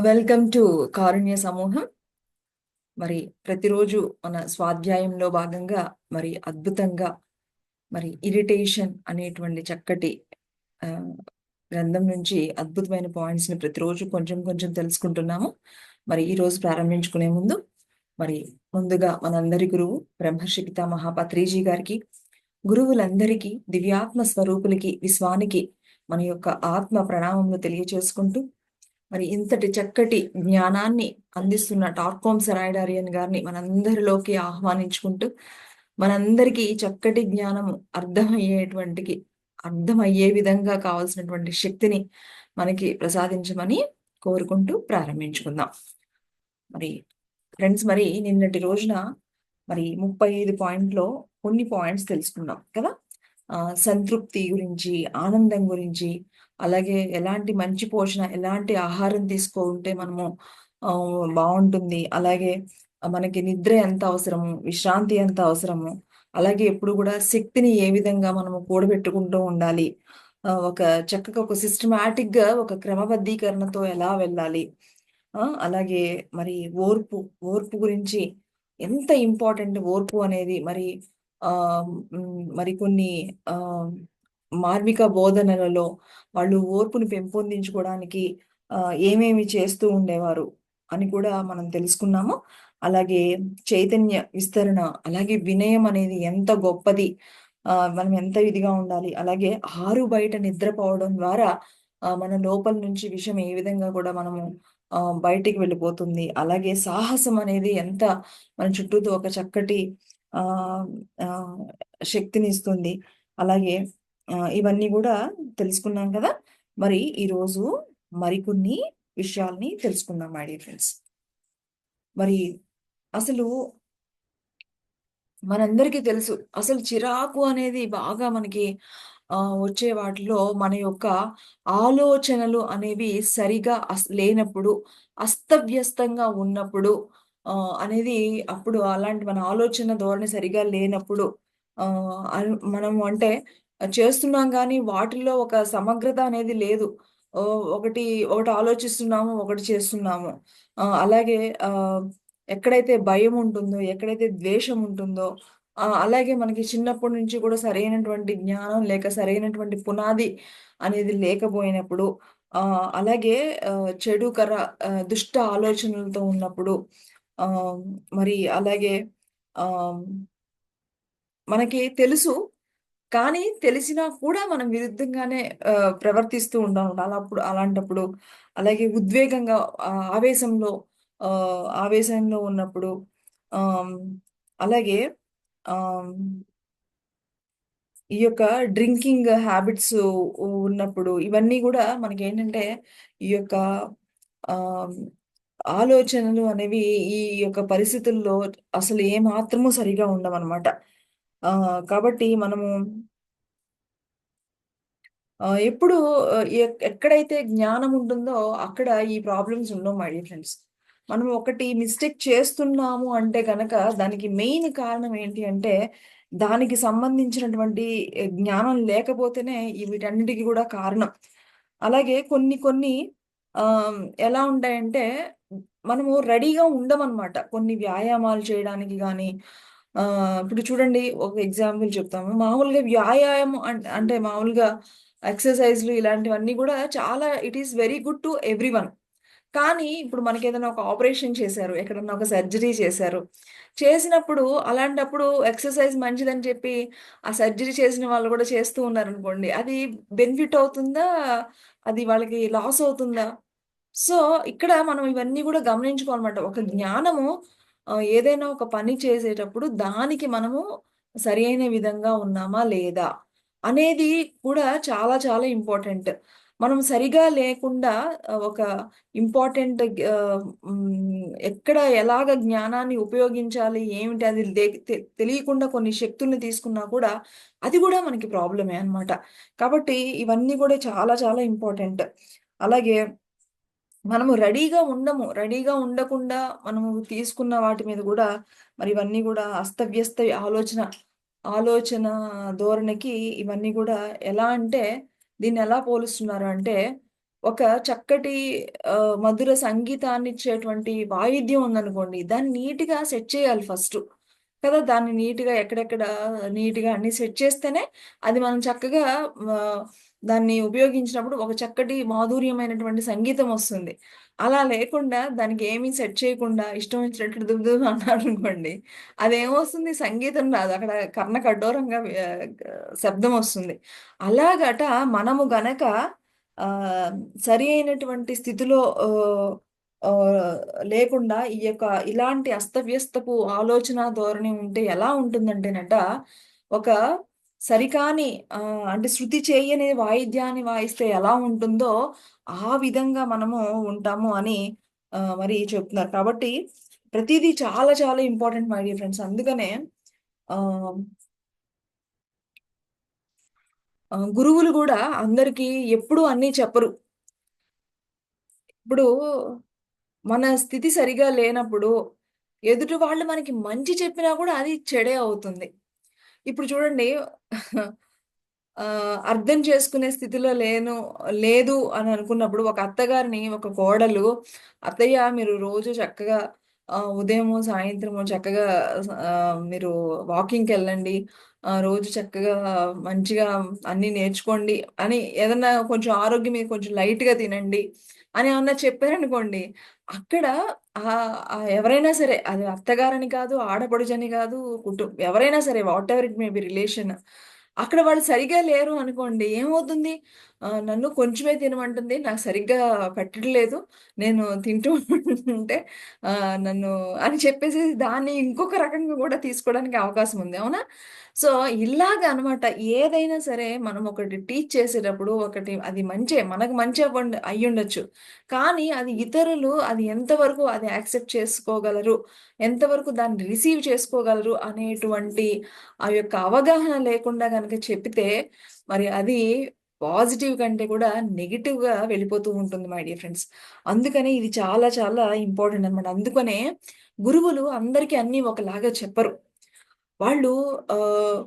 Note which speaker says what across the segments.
Speaker 1: Welcome to కారుణ్య సమూహం. మరి ప్రతిరోజు మన స్వాధ్యాయంలో భాగంగా మరి అద్భుతంగా మరి ఇరిటేషన్ అనేటువంటి చక్కటి ఆ, గ్రంథం నుంచి అద్భుతమైన పాయింట్స్ ని ప్రతిరోజు కొంచెం కొంచెం తెలుసుకుంటున్నాము. మరి ఈ రోజు ప్రారంభించుకునే ముందు మరి ముందుగా మనందరి గురువు బ్రహ్మర్షి పితామహ పత్రిజీ గారికి, గురువులందరికీ, దివ్యాత్మ స్వరూపులకి, విశ్వానికి మన యొక్క ఆత్మ ప్రణామములు తెలియచేసుకుంటూ మరి ఇంతటి చక్కటి జ్ఞానాన్ని అందిస్తున్న టార్కోమ్ సెరాయిడారియన్ గారిని మనందరిలోకి ఆహ్వానించుకుంటూ మనందరికీ ఈ చక్కటి జ్ఞానము అర్థమయ్యే విధంగా కావాల్సినటువంటి శక్తిని మనకి ప్రసాదించమని కోరుకుంటూ ప్రారంభించుకుందాం. మరి ఫ్రెండ్స్, మరి నిన్నటి రోజున మరి 35 పాయింట్లో కొన్ని పాయింట్స్ తెలుసుకున్నాం కదా. సంతృప్తి గురించి, ఆనందం గురించి, అలాగే ఎలాంటి మంచి పోషణ, ఎలాంటి ఆహారం తీసుకుంటే మనము బాగుంటుంది, అలాగే మనకి నిద్ర ఎంత అవసరము, విశ్రాంతి ఎంత అవసరము, అలాగే ఎప్పుడు కూడా శక్తిని ఏ విధంగా మనము కూడబెట్టుకుంటూ ఉండాలి, ఒక చక్కగా ఒక సిస్టమాటిక్ గా ఒక క్రమబద్ధీకరణతో ఎలా వెళ్ళాలి, అలాగే మరి ఓర్పు ఓర్పు గురించి ఎంత ఇంపార్టెంట్ ఓర్పు అనేది మరి ఆ మరి కొన్ని ఆ మార్మిక బోధనలలో వాళ్ళు ఓర్పుని పెంపొందించుకోవడానికి ఏమేమి చేస్తూ ఉండేవారు అని కూడా మనం తెలుసుకున్నాము. అలాగే చైతన్య విస్తరణ, అలాగే వినయం అనేది ఎంత గొప్పది, మనం ఎంత ఇదిగా ఉండాలి, అలాగే ఆరు బయట నిద్రపోవడం ద్వారా మన లోపల నుంచి విషయం ఏ విధంగా కూడా మనము బయటికి వెళ్ళిపోతుంది, అలాగే సాహసం అనేది ఎంత మన చుట్టూతో ఒక చక్కటి ఆ ఆ శక్తిని ఇస్తుంది, అలాగే ఇవన్నీ కూడా తెలుసుకున్నాం కదా. మరి ఈరోజు మరికొన్ని విషయాల్ని తెలుసుకుందాం మై డియర్ ఫ్రెండ్స్. మరి అసలు మనందరికీ తెలుసు, అసలు చిరాకు అనేది బాగా మనకి వచ్చే వాటిలో మన యొక్క ఆలోచనలు అనేవి సరిగా లేనప్పుడు, అస్తవ్యస్తంగా ఉన్నప్పుడు అనేది, అప్పుడు అలాంటి మన ఆలోచన ధోరణి సరిగా లేనప్పుడు మనము అంటే చేస్తున్నాం కానీ వాటిల్లో ఒక సమగ్రత అనేది లేదు. ఒకటి ఒకటి ఆలోచిస్తున్నాము, ఒకటి చేస్తున్నాము. అలాగే ఎక్కడైతే భయం ఉంటుందో, ఎక్కడైతే ద్వేషం ఉంటుందో, అలాగే మనకి చిన్నప్పటి నుంచి కూడా సరైనటువంటి జ్ఞానం లేక సరైనటువంటి పునాది అనేది లేకపోయినప్పుడు, అలాగే దుష్ట ఆలోచనలతో ఉన్నప్పుడు, మరి అలాగే ఆ మనకి తెలుసు, కానీ తెలిసినా కూడా మనం విరుద్ధంగానే ప్రవర్తిస్తూ ఉంటాం అలాంటప్పుడు, అలాగే ఉద్వేగంగా, ఆవేశంలో ఆవేశంలో ఉన్నప్పుడు, ఆమ్, అలాగే ఆమ్, ఈ యొక్క డ్రింకింగ్ హ్యాబిట్స్ ఉన్నప్పుడు, ఇవన్నీ కూడా మనకి ఏంటంటే ఈ యొక్క ఆమ్, ఆలోచనలు అనేవి ఈ యొక్క పరిస్థితుల్లో అసలు ఏ మాత్రము సరిగా ఉండవన్నమాట. కాబట్టి మనము ఎప్పుడు ఎక్కడైతే జ్ఞానం ఉంటుందో అక్కడ ఈ ప్రాబ్లమ్స్ ఉండవు మై డియర్ ఫ్రెండ్స్. మనం ఒకటి మిస్టేక్ చేస్తున్నాము అంటే కనుక దానికి మెయిన్ కారణం ఏంటి అంటే దానికి సంబంధించినటువంటి జ్ఞానం లేకపోతేనే వీటన్నిటికీ కూడా కారణం. అలాగే కొన్ని కొన్ని ఆ ఎలా ఉంటాయంటే మనము రెడీగా ఉండమన్నమాట కొన్ని వ్యాయామాలు చేయడానికి కానీ. ఇప్పుడు చూడండి, ఒక ఎగ్జాంపుల్ చెప్తాము. మామూలుగా వ్యాయామం అంటే మామూలుగా ఎక్సర్సైజ్లు ఇలాంటివన్నీ కూడా చాలా it is very good to everyone. కానీ ఇప్పుడు మనకి ఏదైనా ఒక ఆపరేషన్ చేశారు, ఎక్కడన్నా ఒక సర్జరీ చేశారు, చేసినప్పుడు అలాంటప్పుడు ఎక్సర్సైజ్ మంచిదని చెప్పి ఆ సర్జరీ చేసిన వాళ్ళు కూడా చేస్తూ ఉన్నారనుకోండి, అది బెనిఫిట్ అవుతుందా, అది వాళ్ళకి లాస్ అవుతుందా? సో ఇక్కడ మనం ఇవన్నీ కూడా గమనించుకోవాలన్నమాట. ఒక జ్ఞానము ఏదైనా ఒక పని చేసేటప్పుడు దానికి మనము సరి అయిన విధంగా ఉన్నామా లేదా అనేది కూడా చాలా చాలా ఇంపార్టెంట్. మనం సరిగా లేకుండా ఒక ఇంపార్టెంట్ ఎక్కడ ఎలాగ జ్ఞానాన్ని ఉపయోగించాలి ఏమిటి అది తెలియకుండా కొన్ని శక్తుల్ని తీసుకున్నా కూడా అది కూడా మనకి ప్రాబ్లమే అన్నమాట. కాబట్టి ఇవన్నీ కూడా చాలా చాలా ఇంపార్టెంట్. అలాగే మనము రెడీగా ఉండకుండా మనము తీసుకున్న వాటి మీద కూడా మరి ఇవన్నీ కూడా అస్తవ్యస్త ఆలోచన ధోరణికి ఇవన్నీ కూడా ఎలా అంటే, దీన్ని ఎలా పోలుస్తున్నారు అంటే ఒక చక్కటి మధుర సంగీతాన్నిచ్చేటువంటి వాయిద్యం ఉందనుకోండి, దాన్ని నీట్‌గా సెట్ చేయాలి ఫస్టు. కదా! దాన్ని నీట్‌గా ఎక్కడెక్కడ నీట్‌గా అన్నీ సెట్ చేస్తేనే అది మనం చక్కగా ఆహ్, దాన్ని ఉపయోగించినప్పుడు ఒక చక్కటి మాధుర్యమైనటువంటి సంగీతం వస్తుంది. అలా లేకుండా దానికి ఏమీ సెట్ చేయకుండా ఇష్టం వచ్చినట్టు దుమ్ దుమ్ అన్నారనుకోండి, అదేమొస్తుంది సంగీతం రాదు. అక్కడ కర్ణ కఠోరంగా శబ్దం వస్తుంది. అలాగట మనము గనక ఆహ్, సరి అయినటువంటి స్థితిలో ఆహ్, లేకుండా ఈ యొక్క ఇలాంటి అస్తవ్యస్తపు ఆలోచన ధోరణి ఉంటే ఎలా ఉంటుందంటేనట, ఒక సరికాని అంటే శృతి చేయని వాయిద్యాన్ని వాయిస్తే ఎలా ఉంటుందో, ఆ విధంగా మనము ఉంటాము అని మరి చెప్తున్నారు. కాబట్టి ప్రతీదీ చాలా చాలా ఇంపార్టెంట్ మై డియర్ ఫ్రెండ్స్. అందుకనే ఆహ్, గురువులు గూడా అందరికీ ఎప్పుడూ అన్నీ చెప్పరు. ఇప్పుడు మన స్థితి సరిగా లేనప్పుడు, ఎదుటి వాళ్ళు మనకి మంచి చెప్పినా కూడా అది చెడే అవుతుంది. ఇప్పుడు చూడండి అర్థం చేసుకునే స్థితిలో లేదు అని అనుకున్నప్పుడు ఒక అత్తగారిని ఒక కోడలు, "అత్తయ్య మీరు రోజు చక్కగా ఉదయమో, సాయంత్రమో చక్కగా మీరు వాకింగ్‌కెళ్ళండి. రోజు చక్కగా మంచిగా అన్నీ నేర్చుకోండి" అని ఏదన్నా కొంచెం ఆరోగ్యం మీద కొంచెం లైట్‌గా తినండి అని ఏమన్నా చెప్పారనుకోండి, అక్కడ ఎవరైనా సరే అది అత్తగారని కాదు, ఆడపడుచని కాదు, ఎవరైనా సరే whatever it may be relation. అక్కడ వాళ్ళు సరిగ్గా లేరు అనుకోండి. ఏమవుతుంది? నన్ను కొంచెమే తినమంటుంది. నాకు సరిగ్గా పెట్టట్లేదు. నేను తింటూ ఉంటే నన్ను అని చెప్పేసి దాన్ని ఇంకొక రకంగా కూడా తీసుకోవడానికి అవకాశం ఉంది. అవునా? సో, ఇలాగ అనమాట. ఏదైనా సరే మనం ఒకటి టీచ్ చేసేటప్పుడు ఒకటి అది మంచే. మనకు మంచే అయ్యుండొచ్చు. కానీ అది ఇతరులు అది ఎంతవరకు అది యాక్సెప్ట్ చేసుకోగలరు? ఎంతవరకు దాన్ని రిసీవ్ చేసుకోగలరు? అనేటువంటి ఆ యొక్క అవగాహన లేకుండా గనక చెప్పితే, మరి అది పాజిటివ్ కంటే కూడా నెగెటివ్‌గా వెళ్ళిపోతూ ఉంటుంది మై డియర్ ఫ్రెండ్స్. అందుకనే ఇది చాలా చాలా ఇంపార్టెంట్ అన్నమాట. అందుకనే గురువులు అందరికీ అన్నీ ఒకలాగా చెప్పరు. వాళ్ళు ఆహ్,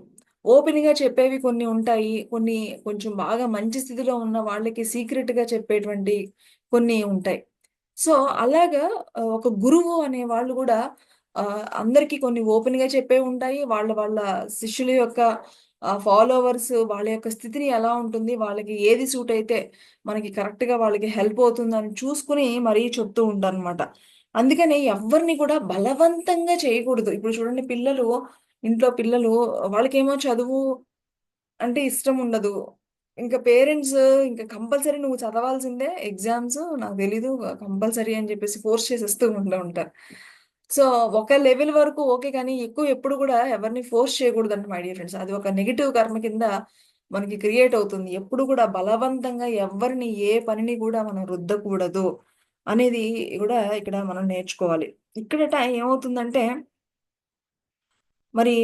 Speaker 1: ఓపెన్‌గా చెప్పేవి కొన్ని ఉంటాయి. కొన్ని కొంచెం బాగా మంచి స్థితిలో ఉన్న వాళ్ళకి సీక్రెట్‌గా చెప్పేటువంటి కొన్ని ఉంటాయి. సో, అలాగా ఒక గురువు అనే వాళ్ళు గూడా అందరికి కొన్ని ఓపెన్‌గా చెప్పేవుంటాయి. వాళ్ళ వాళ్ళ శిష్యుల యొక్క ఫాలోవర్స్ వాళ్ళ యొక్క స్థితిని ఎలా ఉంటుంది, వాళ్ళకి ఏది సూట్ అయితే మనకి కరెక్ట్‌గా వాళ్ళకి హెల్ప్ అవుతుందని చూసుకొని మరీ చెప్తూ ఉంటారనమాట. అందుకని ఎవ్వరిని కూడా బలవంతంగా చేయకూడదు. ఇప్పుడు చూడండి ఇంట్లో పిల్లలు వాళ్ళకేమో చదువు అంటే ఇష్టముండదు. ఇంక పేరెంట్స్ ఇంక కంపల్సరీ నువ్వు చదవాల్సిందే ఎగ్జామ్స్ నాకు తెలీదు కంపల్సరీ అని చెప్పేసి ఫోర్స్ చేసేస్తూ ఉంటారు. సో, ఒక లెవెల్ వరకు ఓకే. కానీ ఎక్కువ ఎప్పుడు కూడా ఎవరిని ఫోర్స్ చేయకూడదంట మై డియర్ ఫ్రెండ్స్. అది ఒక నెగెటివ్ కర్మ కింద మనకి క్రియేట్ అవుతుంది. ఎప్పుడు కూడా బలవంతంగా ఎవ్వరిని ఏ పనిని కూడా మనం రుద్దకూడదు అనేది కూడా ఇక్కడ మనం నేర్చుకోవాలి. ఇక్కడట ఏమవుతుందంటే మరి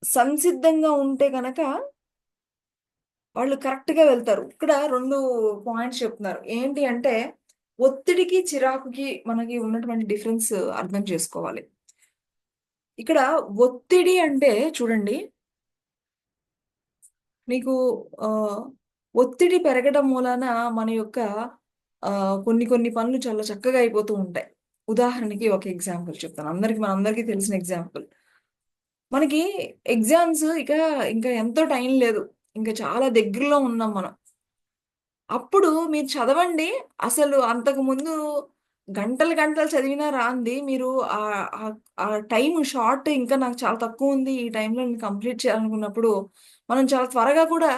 Speaker 1: సంసిద్ధంగా ఉంటే గనక వాళ్ళు కరెక్ట్‌గా వెళ్తారు. ఇక్కడ 2 పాయింట్స్ చెప్తున్నారు. ఏంటి అంటే, ఒత్తిడికి, చిరాకుకి మనకి ఉన్నటువంటి డిఫరెన్స్ అర్థం చేసుకోవాలి. ఇక్కడ ఒత్తిడి అంటే చూడండి, మీకు ఆహ్, ఒత్తిడి పెరగడం మూలాన మన యొక్క కొన్ని కొన్ని పనులు చాలా చక్కగా అయిపోతూ ఉంటాయి. ఉదాహరణకి ఒక ఎగ్జాంపుల్ చెప్తాను. మనందరికీ తెలిసిన ఎగ్జాంపుల్. మనకి ఎగ్జామ్స్ ఇంకా ఎంతో టైం లేదు. ఇంక చాలా దగ్గరలో ఉన్నాం మనం. అప్పుడు మీరు చదవండి. అసలు అంతకుముందు గంటలు, గంటలు చదివినా రానిది మీరు ఆహ్, ఆహ్, ఆ టైమ్ షార్ట్ ఇంకా నాకు చాలా తక్కువుంది. ఈ టైంలో నేను కంప్లీట్ చేయాలనుకున్నప్పుడు, మనం చాలా త్వరగా కూడా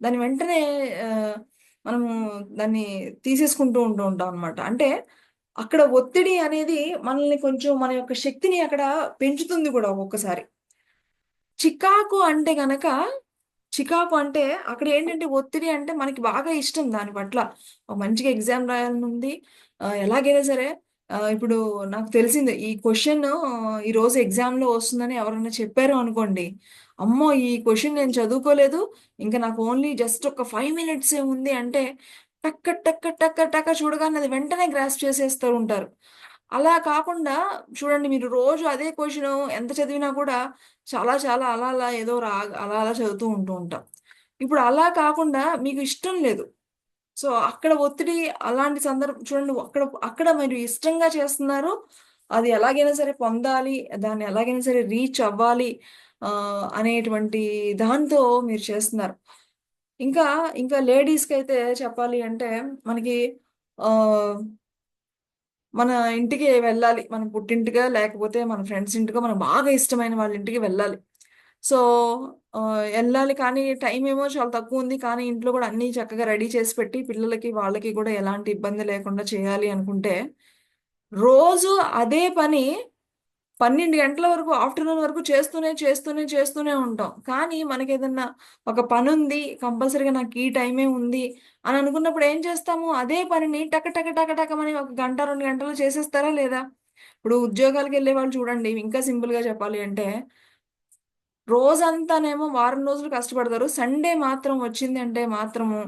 Speaker 1: దాన్ని వెంటనే ఆహ్, మనము దాన్ని ఉంటూ ఉంటాం అనమాట. అంటే అక్కడ ఒత్తిడి అనేది మనల్ని కొంచెం మన యొక్క శక్తిని అక్కడ పెంచుతుంది కూడా ఒక్కొక్కసారి. చికాకు అంటే గనక చికాకు అంటే అక్కడేంటంటే ఒత్తిడి అంటే మనకి బాగా ఇష్టం దాని పట్ల. మంచిగా ఎగ్జామ్ రాయాలనుంది. ఎలాగైనా సరే ఇప్పుడు నాకు తెలిసింది ఈ క్వెషన్ ఈరోజు ఎగ్జామ్‌లో వస్తుందని ఎవరైనా చెప్పారు అనుకోండి. అమ్మో! ఈ క్వెషన్ నేను చదువుకోలేదు. ఇంక నాకు ఓన్లీ జస్ట్ ఒక 5 మినిట్సే ఉంది అంటే టక్క టక్క టక్క టక్క చూడగానే అది వెంటనే గ్రాస్ప్ చేసేస్తూ ఉంటారు. అలా కాకుండా చూడండి మీరు రోజు అదే క్వెషను ఎంత చదివినా కూడా చాలా చాలా అలా అలా ఏదో అలా అలా చదువుతూ ఉంటాం. ఇప్పుడు అలా కాకుండా మీకు ఇష్టం లేదు. సో అక్కడ ఒత్తిడి అలాంటి సందర్భం చూడండి, అక్కడ అక్కడ మీరు ఇష్టంగా చేస్తున్నారు. అది ఎలాగైనా సరే పొందాలి, దాన్ని ఎలాగైనా సరే రీచ్ అవ్వాలి అనేటువంటి దాంతో మీరు చేస్తున్నారు. ఇంకా ఇంకా లేడీస్కి అయితే చెప్పాలి అంటే మనకి ఆ, మన ఇంటికి వెళ్ళాలి. మన పుట్టింటిగా లేకపోతే మన ఫ్రెండ్స్ ఇంటికో మనకు బాగా ఇష్టమైన వాళ్ళ ఇంటికి వెళ్ళాలి. సో వెళ్ళాలి, కానీ టైం ఏమో చాలా తక్కువ ఉంది. కానీ ఇంట్లో కూడా అన్నీ చక్కగా రెడీ చేసి పెట్టి పిల్లలకి వాళ్ళకి కూడా ఎలాంటి ఇబ్బంది లేకుండా చేయాలి అనుకుంటే రోజు అదే పని 12 గంటల వరకు, ఆఫ్టర్నూన్ వరకు చేస్తూనే ఉంటాం. కానీ మనకేదన్నా ఒక పనుంది, కంపల్సరీగా నాకు ఈ టైమే ఉంది అని అనుకున్నప్పుడు ఏం చేస్తాము? అదే పనిని టక టక టక టకమని ఒక గంట, 2 గంటల్లో చేసేస్తారా లేదా? ఇప్పుడు ఉద్యోగాలకెళ్ళే వాళ్ళు చూడండి, ఇంకా సింపుల్‌గా చెప్పాలి అంటే రోజంతానేమో వారం రోజులు కష్టపడతారు. సండే మాత్రం వచ్చిందంటే మాత్రము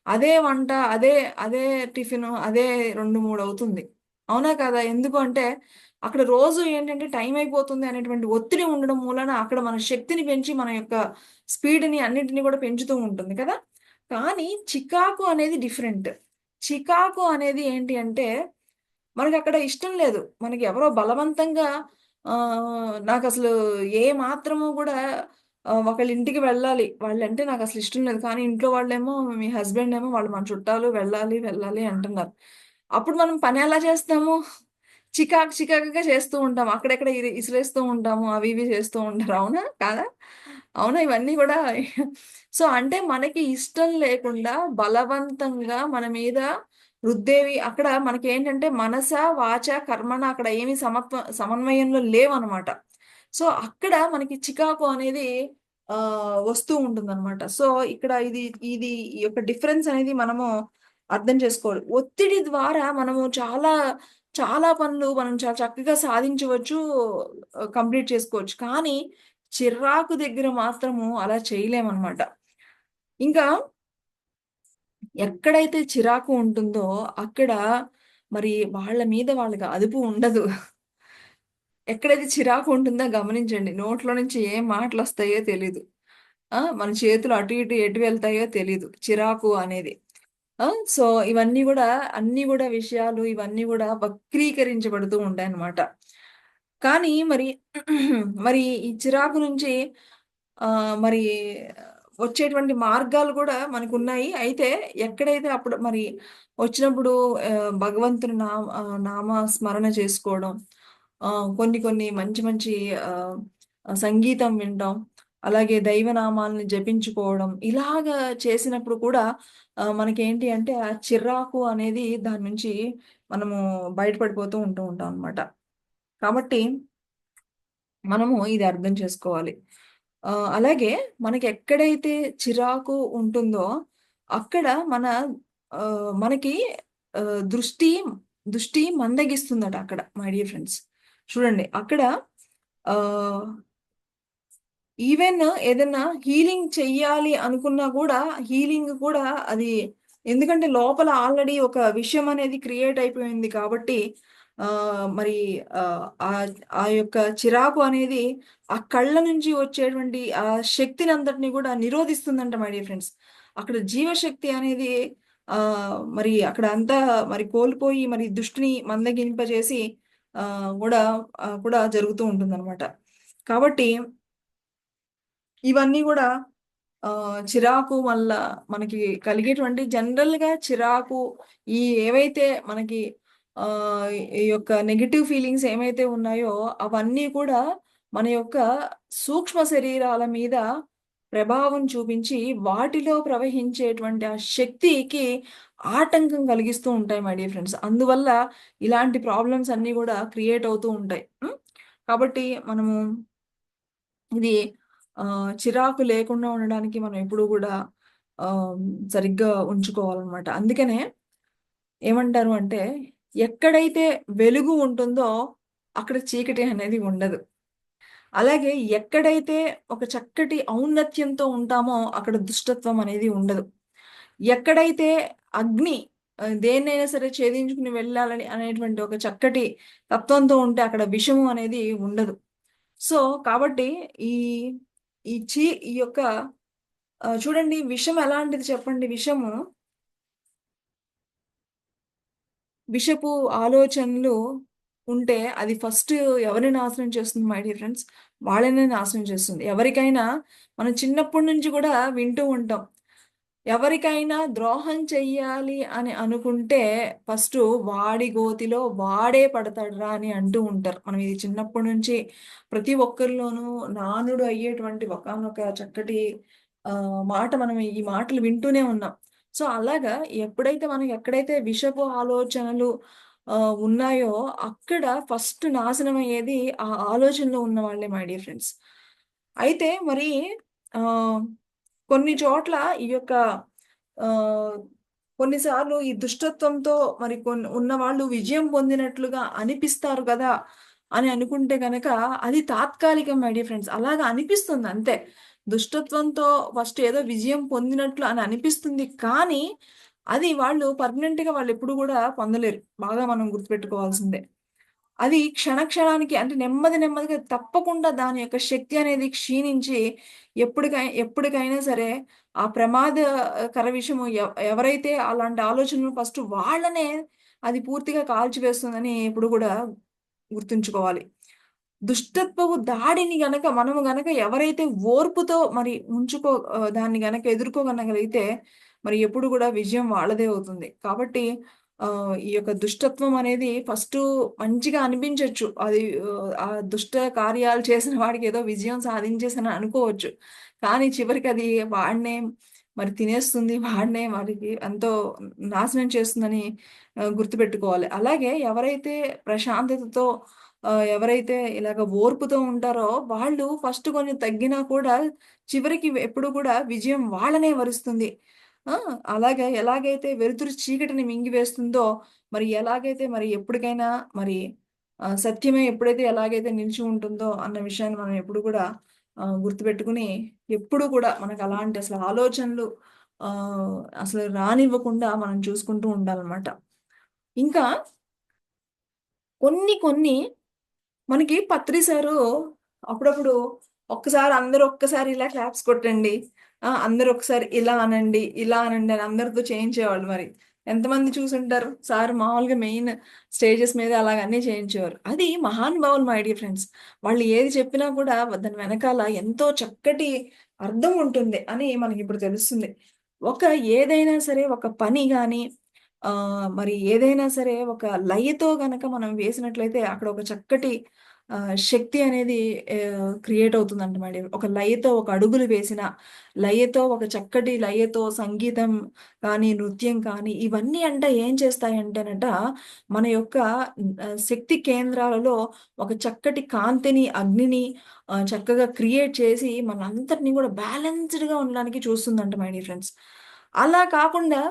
Speaker 1: అదే వంట, అదే అదే టిఫిను, అదే 2, 3 అవుతుంది. అవునా కాదా? ఎందుకు అంటే అక్కడ రోజు ఏంటంటే టైం అయిపోతుంది అనేటువంటి ఒత్తిడి ఉండడం మూలాన అక్కడ మన శక్తిని పెంచి మన యొక్క స్పీడ్‌ని అన్నిటిని కూడా పెంచుతూ ఉంటుంది కదా! కానీ చికాకు అనేది డిఫరెంట్. చికాకు అనేది ఏంటి అంటే మనకక్కడ ఇష్టం లేదు. మనకి ఎవరో బలవంతంగా నాకసలు ఏ మాత్రము గూడా ఒకళ్ళ ఇంటికి వెళ్ళాలి. వాళ్ళంటే నాకసలు ఇష్టం లేదు. కానీ ఇంట్లో వాళ్ళేమో మీ హస్బెండ్ ఏమో వాళ్ళు మన చుట్టాలు వెళ్ళాలి అంటున్నారు. అప్పుడు మనం పని ఎలా చేస్తాము? చికాకుగా చేస్తూ ఉంటాం. అక్కడెక్కడ ఇసిరేస్తూ ఉంటాము. అవి ఇవి చేస్తూ ఉంటారు. అవునా? కాదా? అవునా? ఇవన్నీ గూడా సో, అంటే మనకి ఇష్టం లేకుండా బలవంతంగా మన మీద రుద్దేవి అక్కడ మనకేంటంటే మనస, వాచ, కర్మణ అక్కడ ఏమి సమన్వయంలో లేవనమాట. సో, అక్కడ మనకి చికాకు అనేది వస్తూ ఉంటుందనమాట. సో, ఇక్కడ ఇది ఈ యొక్క డిఫరెన్స్ అనేది మనము అర్థం చేసుకోవాలి. ఒత్తిడి ద్వారా మనము చాలా పనులు మనం చాలా చక్కగా సాధించవచ్చు. కంప్లీట్ చేసుకోవచ్చు. కానీ చిరాకు దగ్గర మాత్రము అలా చేయలేమనమాట. ఇంకా ఎక్కడైతే చిరాకు ఉంటుందో అక్కడ మరి వాళ్ళ మీద వాళ్ళకి అదుపు ఉండదు. ఎక్కడైతే చిరాకు ఉంటుందో గమనించండి. నోట్లో నుంచి ఏం మాటలొస్తాయో తెలీదు. మన చేతులు అటు ఇటు ఎటు వెళ్తాయో తెలీదు. చిరాకు అనేది. ఆ! సో, ఇవన్నీ గూడా అన్నీ గూడా విషయాలు ఇవన్నీ గూడా వక్రీకరించబడుతూ ఉంటాయన్నమాట. కానీ మరి మరి ఈ చిరాకు నుంచి మరి వచ్చేటువంటి మార్గాలు గూడా మనకున్నాయి. అయితే ఎక్కడైతే అప్పుడు మరి వచ్చినప్పుడు భగవంతుని నామ స్మరణ చేసుకోవడం, కొన్ని కొన్ని మంచి మంచి ఆహ్, సంగీతం వినడం, అలాగే దైవనామాల్ని జపించుకోవడం, ఇలాగా చేసినప్పుడు కూడా మనకేంటి అంటే ఆ చిరాకు అనేది దాని నుంచి మనము బయటపడిపోతూ ఉంటాం అన్నమాట. కాబట్టి మనము ఇది అర్థం చేసుకోవాలి. అలాగే మనకెక్కడైతే చిరాకు ఉంటుందో, అక్కడ మనకి దృష్టి దృష్టి మందగిస్తుందట అక్కడ మై డియర్ ఫ్రెండ్స్. చూడండి అక్కడ ఆహ్, ఈవెన్ ఏదన్నా హీలింగ్ చెయ్యాలి అనుకున్నా గూడా, హీలింగ్ కూడా అది ఎందుకంటే లోపల ఆల్రెడీ ఒక విషయం అనేది క్రియేట్ అయిపోయింది కాబట్టి మరి ఆ యొక్క చిరాకు అనేది ఆ కళ్ళ నుంచి వచ్చేటువంటి ఆ శక్తినంతటిని గూడా నిరోధిస్తుందంట మై డియర్ ఫ్రెండ్స్. అక్కడ జీవశక్తి అనేది మరి అక్కడ అంతా మరి కోల్పోయి మరి దృష్టిని మందగింపజేసి గూడా కూడా జరుగుతూ ఉంటుందనమాట. కాబట్టి ఇవన్నీ గూడా చిరాకు వల్ల మనకి కలిగేటువంటి జనరల్‌గా చిరాకు ఈ ఏవైతే మనకి ఈ యొక్క నెగెటివ్ ఫీలింగ్స్ ఏమైతే ఉన్నాయో అవన్నీ కూడా మన యొక్క సూక్ష్మ శరీరాల మీద ప్రభావం చూపించి వాటిలో ప్రవహించేటువంటి ఆ శక్తికి ఆటంకం కలిగిస్తూ ఉంటాయి మై డియర్ ఫ్రెండ్స్. అందువల్ల ఇలాంటి ప్రాబ్లమ్స్ అన్నీ గూడా క్రియేట్ అవుతూ ఉంటాయి. హ్మ్. కాబట్టి మనము ఇది చిరాకు లేకుండా ఉండడానికి మనం ఎప్పుడూ గూడా ఆహ్, సరిగ్గా ఉంచుకోవాలనమాట. అందుకనే ఏమంటారు అంటే, ఎక్కడైతే వెలుగు ఉంటుందో అక్కడ చీకటి అనేది ఉండదు. అలాగే ఎక్కడైతే ఒక చక్కటి ఔన్నత్యంతో ఉంటామో అక్కడ దుష్టత్వం అనేది ఉండదు. ఎక్కడైతే అగ్ని దేన్నైనా సరే ఛేదించుకుని వెళ్ళాలని అనేటువంటి ఒక చక్కటి తత్వంతో ఉంటే అక్కడ విషము అనేది ఉండదు. సో, కాబట్టి ఈ ఈ యొక్క చూడండి విషం ఎలాంటిది చెప్పండి? విషము విషపు ఆలోచనలు ఉంటే అది ఫస్ట్ ఎవరిని నాశనం చేస్తుంది మై డియర్ ఫ్రెండ్స్? వాళ్ళనే నాశనం చేస్తుంది. ఎవరికైనా మనం చిన్నప్పటి నుంచి కూడా వింటూ ఉంటాం. ఎవరికైనా ద్రోహం చెయ్యాలి అని అనుకుంటే ఫస్ట్ వాడి గోతిలో వాడే పడతాడురా అని అంటూ ఉంటారు. మనం ఇది చిన్నప్పటి నుంచి ప్రతి ఒక్కరిలోనూ నానుడు అయ్యేటువంటి ఒకానొక చక్కటి మాట. మనం ఈ మాటలు వింటూనే ఉన్నాం. సో అలాగా ఎప్పుడైతే మనకి ఎక్కడైతే విషపు ఆలోచనలు ఉన్నాయో అక్కడ ఫస్ట్ నాశనం అయ్యేది ఆ ఆలోచనలో ఉన్న వాళ్ళే మై డియర్ ఫ్రెండ్స్. అయితే మరి ఆహ్, కొన్ని చోట్ల ఈ యొక్క ఆహ్, కొన్నిసార్లు ఈ దుష్టత్వంతో మరి ఉన్నవాళ్ళు విజయం పొందినట్లుగా అనిపిస్తారు గదా! అని అనుకుంటే గనక అది తాత్కాలికం మై డియర్ ఫ్రెండ్స్. అలాగా అనిపిస్తుంది అంతే. దుష్టత్వంతో ఫస్ట్ ఏదో విజయం పొందినట్లు అని అనిపిస్తుంది. కానీ అది వాళ్ళు పర్మనెంట్‌గా వాళ్ళెప్పుడు గూడా పొందలేరు. బాగా మనం గుర్తుపెట్టుకోవాల్సిందే. అది క్షణానికి అంటే నెమ్మదిగా తప్పకుండా దాని యొక్క శక్తి అనేది క్షీణించి ఎప్పటికైనా సరే ఆ ప్రమాదకర విషయము ఎవరైతే అలాంటి ఆలోచనలు ఫస్ట్ వాళ్ళనే అది పూర్తిగా కాల్చివేస్తుందని ఎప్పుడు గూడా గుర్తుంచుకోవాలి. దుష్టత్వపు దాడిని గనక మనము గనక ఎవరైతే ఓర్పుతో మరి దాన్ని గనక ఎదుర్కోగనగలిగితే మరి ఎప్పుడు గూడా విజయం వాళ్ళదే అవుతుంది. కాబట్టి ఈ యొక్క దుష్టత్వం అనేది ఫస్టు మంచిగా అనిపించొచ్చు. అది ఆ దుష్ట కార్యాలు చేసిన వాడికి ఏదో విజయం సాధించేసానని అనుకోవచ్చు. కానీ చివరికి అది వాడినే మరి తినేస్తుంది. వాడినే వాడికి ఎంతో నాశనం చేస్తుందని గుర్తుపెట్టుకోవాలి. అలాగే ఎవరైతే ప్రశాంతతతో ఎవరైతే ఇలాగ ఓర్పుతో ఉంటారో వాళ్ళు ఫస్ట్ కొంచెం తగ్గినా కూడా చివరికి ఎప్పుడు కూడా విజయం వాళ్ళనే వరిస్తుంది. ఆ! అలాగే ఎలాగైతే వెలుతురు చీకటిని మింగివేస్తుందో, మరి ఎలాగైతే మరి ఎప్పటికైనా మరి సత్యమే ఎప్పుడైతే ఎలాగైతే నిలిచి ఉంటుందో అన్న విషయాన్ని మనం ఎప్పుడు కూడా గుర్తుపెట్టుకొని, ఎప్పుడు కూడా మనకు అలాంటి అసలు ఆలోచనలు అసలు రానివ్వకుండా మనం చూసుకుంటూ ఉండాలన్నమాట. ఇంకా కొన్ని మనకి పత్రి సారు అప్పుడప్పుడు అందరూ ఒక్కసారి ఇలా క్లాప్స్ కొట్టండి. అందరూ ఒకసారి ఇలా అనండి, ఇలా అనండి అని అందరితో చేయించేవాళ్ళు మరి. ఎంతమంది చూసుంటారు? సార్ మామూలుగా మెయిన్ స్టేజెస్ మీద అలాగ అన్నీ చేయించేవారు. అది మహానుభావులు మై డియర్ ఫ్రెండ్స్. వాళ్ళు ఏది చెప్పినా కూడా దాని వెనకాల ఎంతో చక్కటి అర్థం ఉంటుంది అని మనకిప్పుడు తెలుస్తుంది. ఒక ఏదైనా సరే ఒక పని గాని మరి ఏదైనా సరే ఒక లయతో గనక మనం వేసినట్లయితే అక్కడ ఒక చక్కటి శక్తి అనేది క్రియేట్ అవుతుందంట మేడం. ఒక లయతో ఒక అడుగులు వేసిన, లయతో ఒక చక్కటి లయతో సంగీతం కానీ, నృత్యం కానీ ఇవన్నీ ఏం చేస్తాయంటేనట మన యొక్క శక్తి కేంద్రాలలో ఒక చక్కటి కాంతిని, అగ్నిని చక్కగా క్రియేట్ చేసి మనందరిని కూడా బ్యాలెన్స్‌డ్‌గా ఉండడానికి చూస్తుందంట మై డియర్ ఫ్రెండ్స్. అలా కాకుండా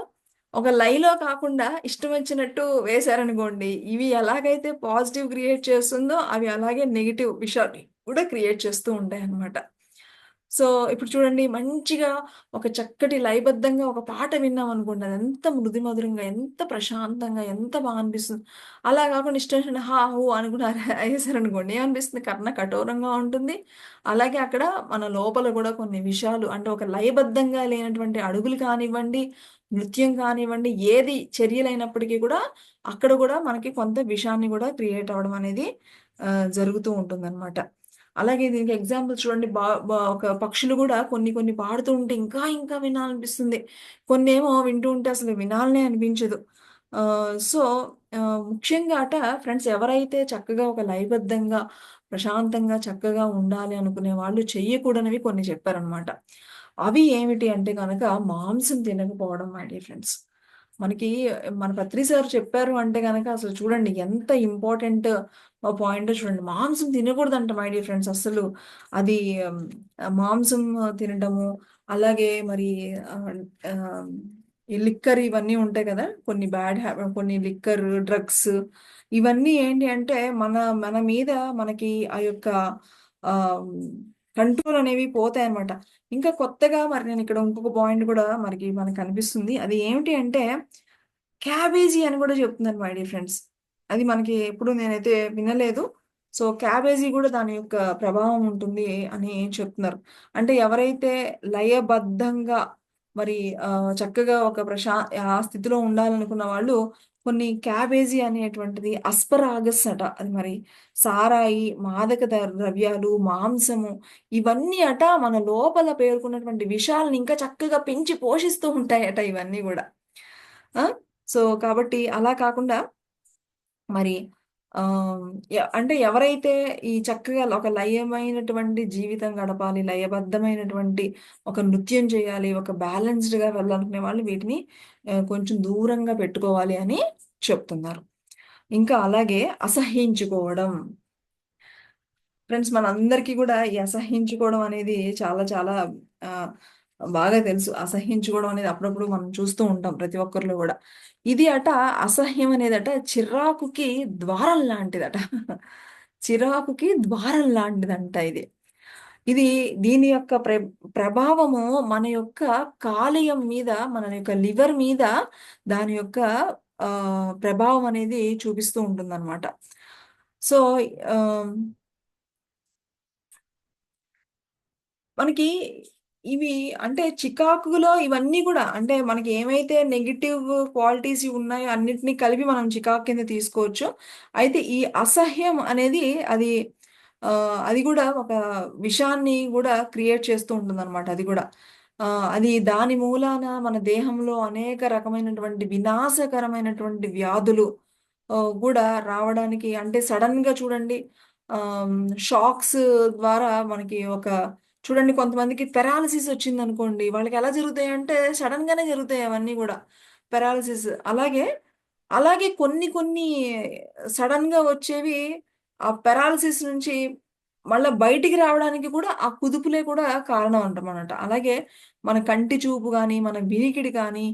Speaker 1: ఒక లయలో కాకుండా ఇష్టం వచ్చినట్టు వేశారనుకోండి, ఇవి ఎలాగైతే పాజిటివ్ క్రియేట్ చేస్తుందో, అవి అలాగే నెగెటివ్ విషయాన్ని కూడా క్రియేట్ చేస్తూ ఉంటాయన్నమాట. సో, ఇప్పుడు చూడండి మంచిగా ఒక చక్కటి లయబద్ధంగా ఒక పాట విన్నామనుకోండి, అదెంత మృదు మధురంగా, ఎంత ప్రశాంతంగా, ఎంత అనిపిస్తుంది. అలా కాకుండా ఇష్టం వచ్చినట్టు హా, హూ అని కూడా అరిసేసారనుకోండి, ఏమనిపిస్తుంది? కర్ణ కఠోరంగా ఉంటుంది. అలాగే అక్కడ మన లోపల కూడా కొన్ని విషయాలు అంటే ఒక లయబద్ధంగా లేనటువంటి అడుగులు కానివ్వండి, నృత్యం కానివ్వండి, ఏది చర్యలైనప్పటికీ కూడా అక్కడ కూడా మనకి కొంత విషాన్ని కూడా క్రియేట్ అవ్వడం అనేది జరుగుతూ ఉంటుందనమాట. అలాగే దీనికి ఎగ్జాంపుల్ చూడండి బా బా ఒక పక్షులు గూడా కొన్ని పాడుతూ ఉంటే ఇంకా వినాలనిపిస్తుంది. కొన్నేమో వింటూ ఉంటే అసలు వినాలనే అనిపించదు. సో, ముఖ్యంగా ఫ్రెండ్స్ ఎవరైతే చక్కగా ఒక లయబద్ధంగా, ప్రశాంతంగా, చక్కగా ఉండాలి అనుకునే వాళ్ళు చెయ్యకూడనివి కొన్ని చెప్పారనమాట. అవి ఏమిటి అంటే గనక మాంసం తినకపోవడం మై డియర్ ఫ్రెండ్స్. మనకి మన పత్రి సార్ చెప్పారు అంటే గనక అసలు చూడండి ఎంత ఇంపార్టెంట్ పాయింటో చూడండి. మాంసం తినకూడదంట మై డియర్ ఫ్రెండ్స్ అస్సలు. అది మాంసం తినడము, అలాగే మరి ఆహ్, ఆహ్, ఈ లిక్కర్ ఇవన్నీ ఉంటాయి కదా! కొన్ని లిక్కర్, డ్రగ్స్ ఇవన్నీ ఏంటి అంటే మన మీద మనకి ఆ యొక్క ఆహ్, కంట్రోల్ అనేవి పోతాయన్నమాట. ఇంకా కొత్తగా మరి నేనిక్కడ ఇంకొక పాయింట్ కూడా మనకనిపిస్తుంది. అది ఏమిటి అంటే క్యాబేజీ అని గూడా చెప్తున్నారు మై డియర్ ఫ్రెండ్స్. అది మనకి ఎప్పుడు నేనైతే వినలేదు. సో, క్యాబేజీ గూడా దాని యొక్క ప్రభావం ఉంటుంది అని చెప్తున్నారు. అంటే ఎవరైతే లయబద్ధంగా మరి చక్కగా ఒక ఆ స్థితిలో ఉండాలనుకున్న వాళ్ళు కొన్ని క్యాబేజీ అనేటువంటిది అస్పరాగస్ అట, అది మరి సారాయి, మాదక ద్రవ్యాలు, మాంసము, ఇవన్నీ అట మన లోపల పేర్కొన్నటువంటి విషాలను ఇంకా చక్కగా పెంచి పోషిస్తూ ఉంటాయట ఇవన్నీ కూడా. ఆ సో కాబట్టి అలా కాకుండా మరి అంటే ఎవరైతే ఈ చక్కగా ఒక లయమైనటువంటి జీవితం గడపాలి, లయబద్ధమైనటువంటి ఒక నృత్యం చేయాలి, ఒక బ్యాలెన్స్డ్‌గా వెళ్ళాలనుకునే వాళ్ళు వీటిని కొంచెం దూరంగా పెట్టుకోవాలి అని చెప్తున్నారు. ఇంకా అలాగే అసహ్యించుకోవడం. ఫ్రెండ్స్ మనందరికీ కూడా ఈ అసహ్యించుకోవడం అనేది చాలా చాలా ఆహ్, బాగా తెలుసు. అసహ్యించుకోవడం అనేది అప్పుడప్పుడు మనం చూస్తూ ఉంటాం ప్రతి ఒక్కరిలో గూడా. ఇది అట అసహ్యం అనేదట చిరాకుకి ద్వారం లాంటిదట. చిరాకుకి ద్వారం లాంటిదంట ఇది. ఇది దీని యొక్క ప్రభావము మన యొక్క కాలేయం మీద, మన యొక్క లివర్ మీద దాని యొక్క ప్రభావం అనేది చూపిస్తూ ఉంటుందన్నమాట. సో, ఆహ్ మనకి ఇవి అంటే చికాకులో ఇవన్నీ గూడా అంటే మనకి ఏమైతే నెగెటివ్ క్వాలిటీస్ ఉన్నాయో అన్నిటిని కలిపి మనం చికాకు కింద తీసుకోవచ్చు. అయితే ఈ అసహ్యం అనేది అది అది గూడా ఒక విషాన్ని గూడా క్రియేట్ చేస్తూ ఉంటుందనమాట అది గూడా. అది దాని మూలాన మన దేహంలో అనేక రకమైనటువంటి వినాశకరమైనటువంటి వ్యాధులు గూడా రావడానికి అంటే సడెన్‌గా చూడండి ఆహ్, షాక్స్ ద్వారా మనకి ఒక చూడండి కొంతమందికి పెరాలిసిస్ వచ్చిందనుకోండి. వాళ్ళకెలా జరుగుతాయంటే సడెన్‌గానే జరుగుతాయి అవన్నీ గూడా. పెరాలిసిస్. అలాగే, అలాగే కొన్ని కొన్ని సడెన్‌గా వచ్చేవి ఆ పెరాలిసిస్ నుంచి మళ్ళా బయటికి రావడానికి కూడా ఆ కుదుపులే కూడా కారణం అంటమనట. అలాగే మన కంటి చూపు గాని, మన వినికిడి కానీ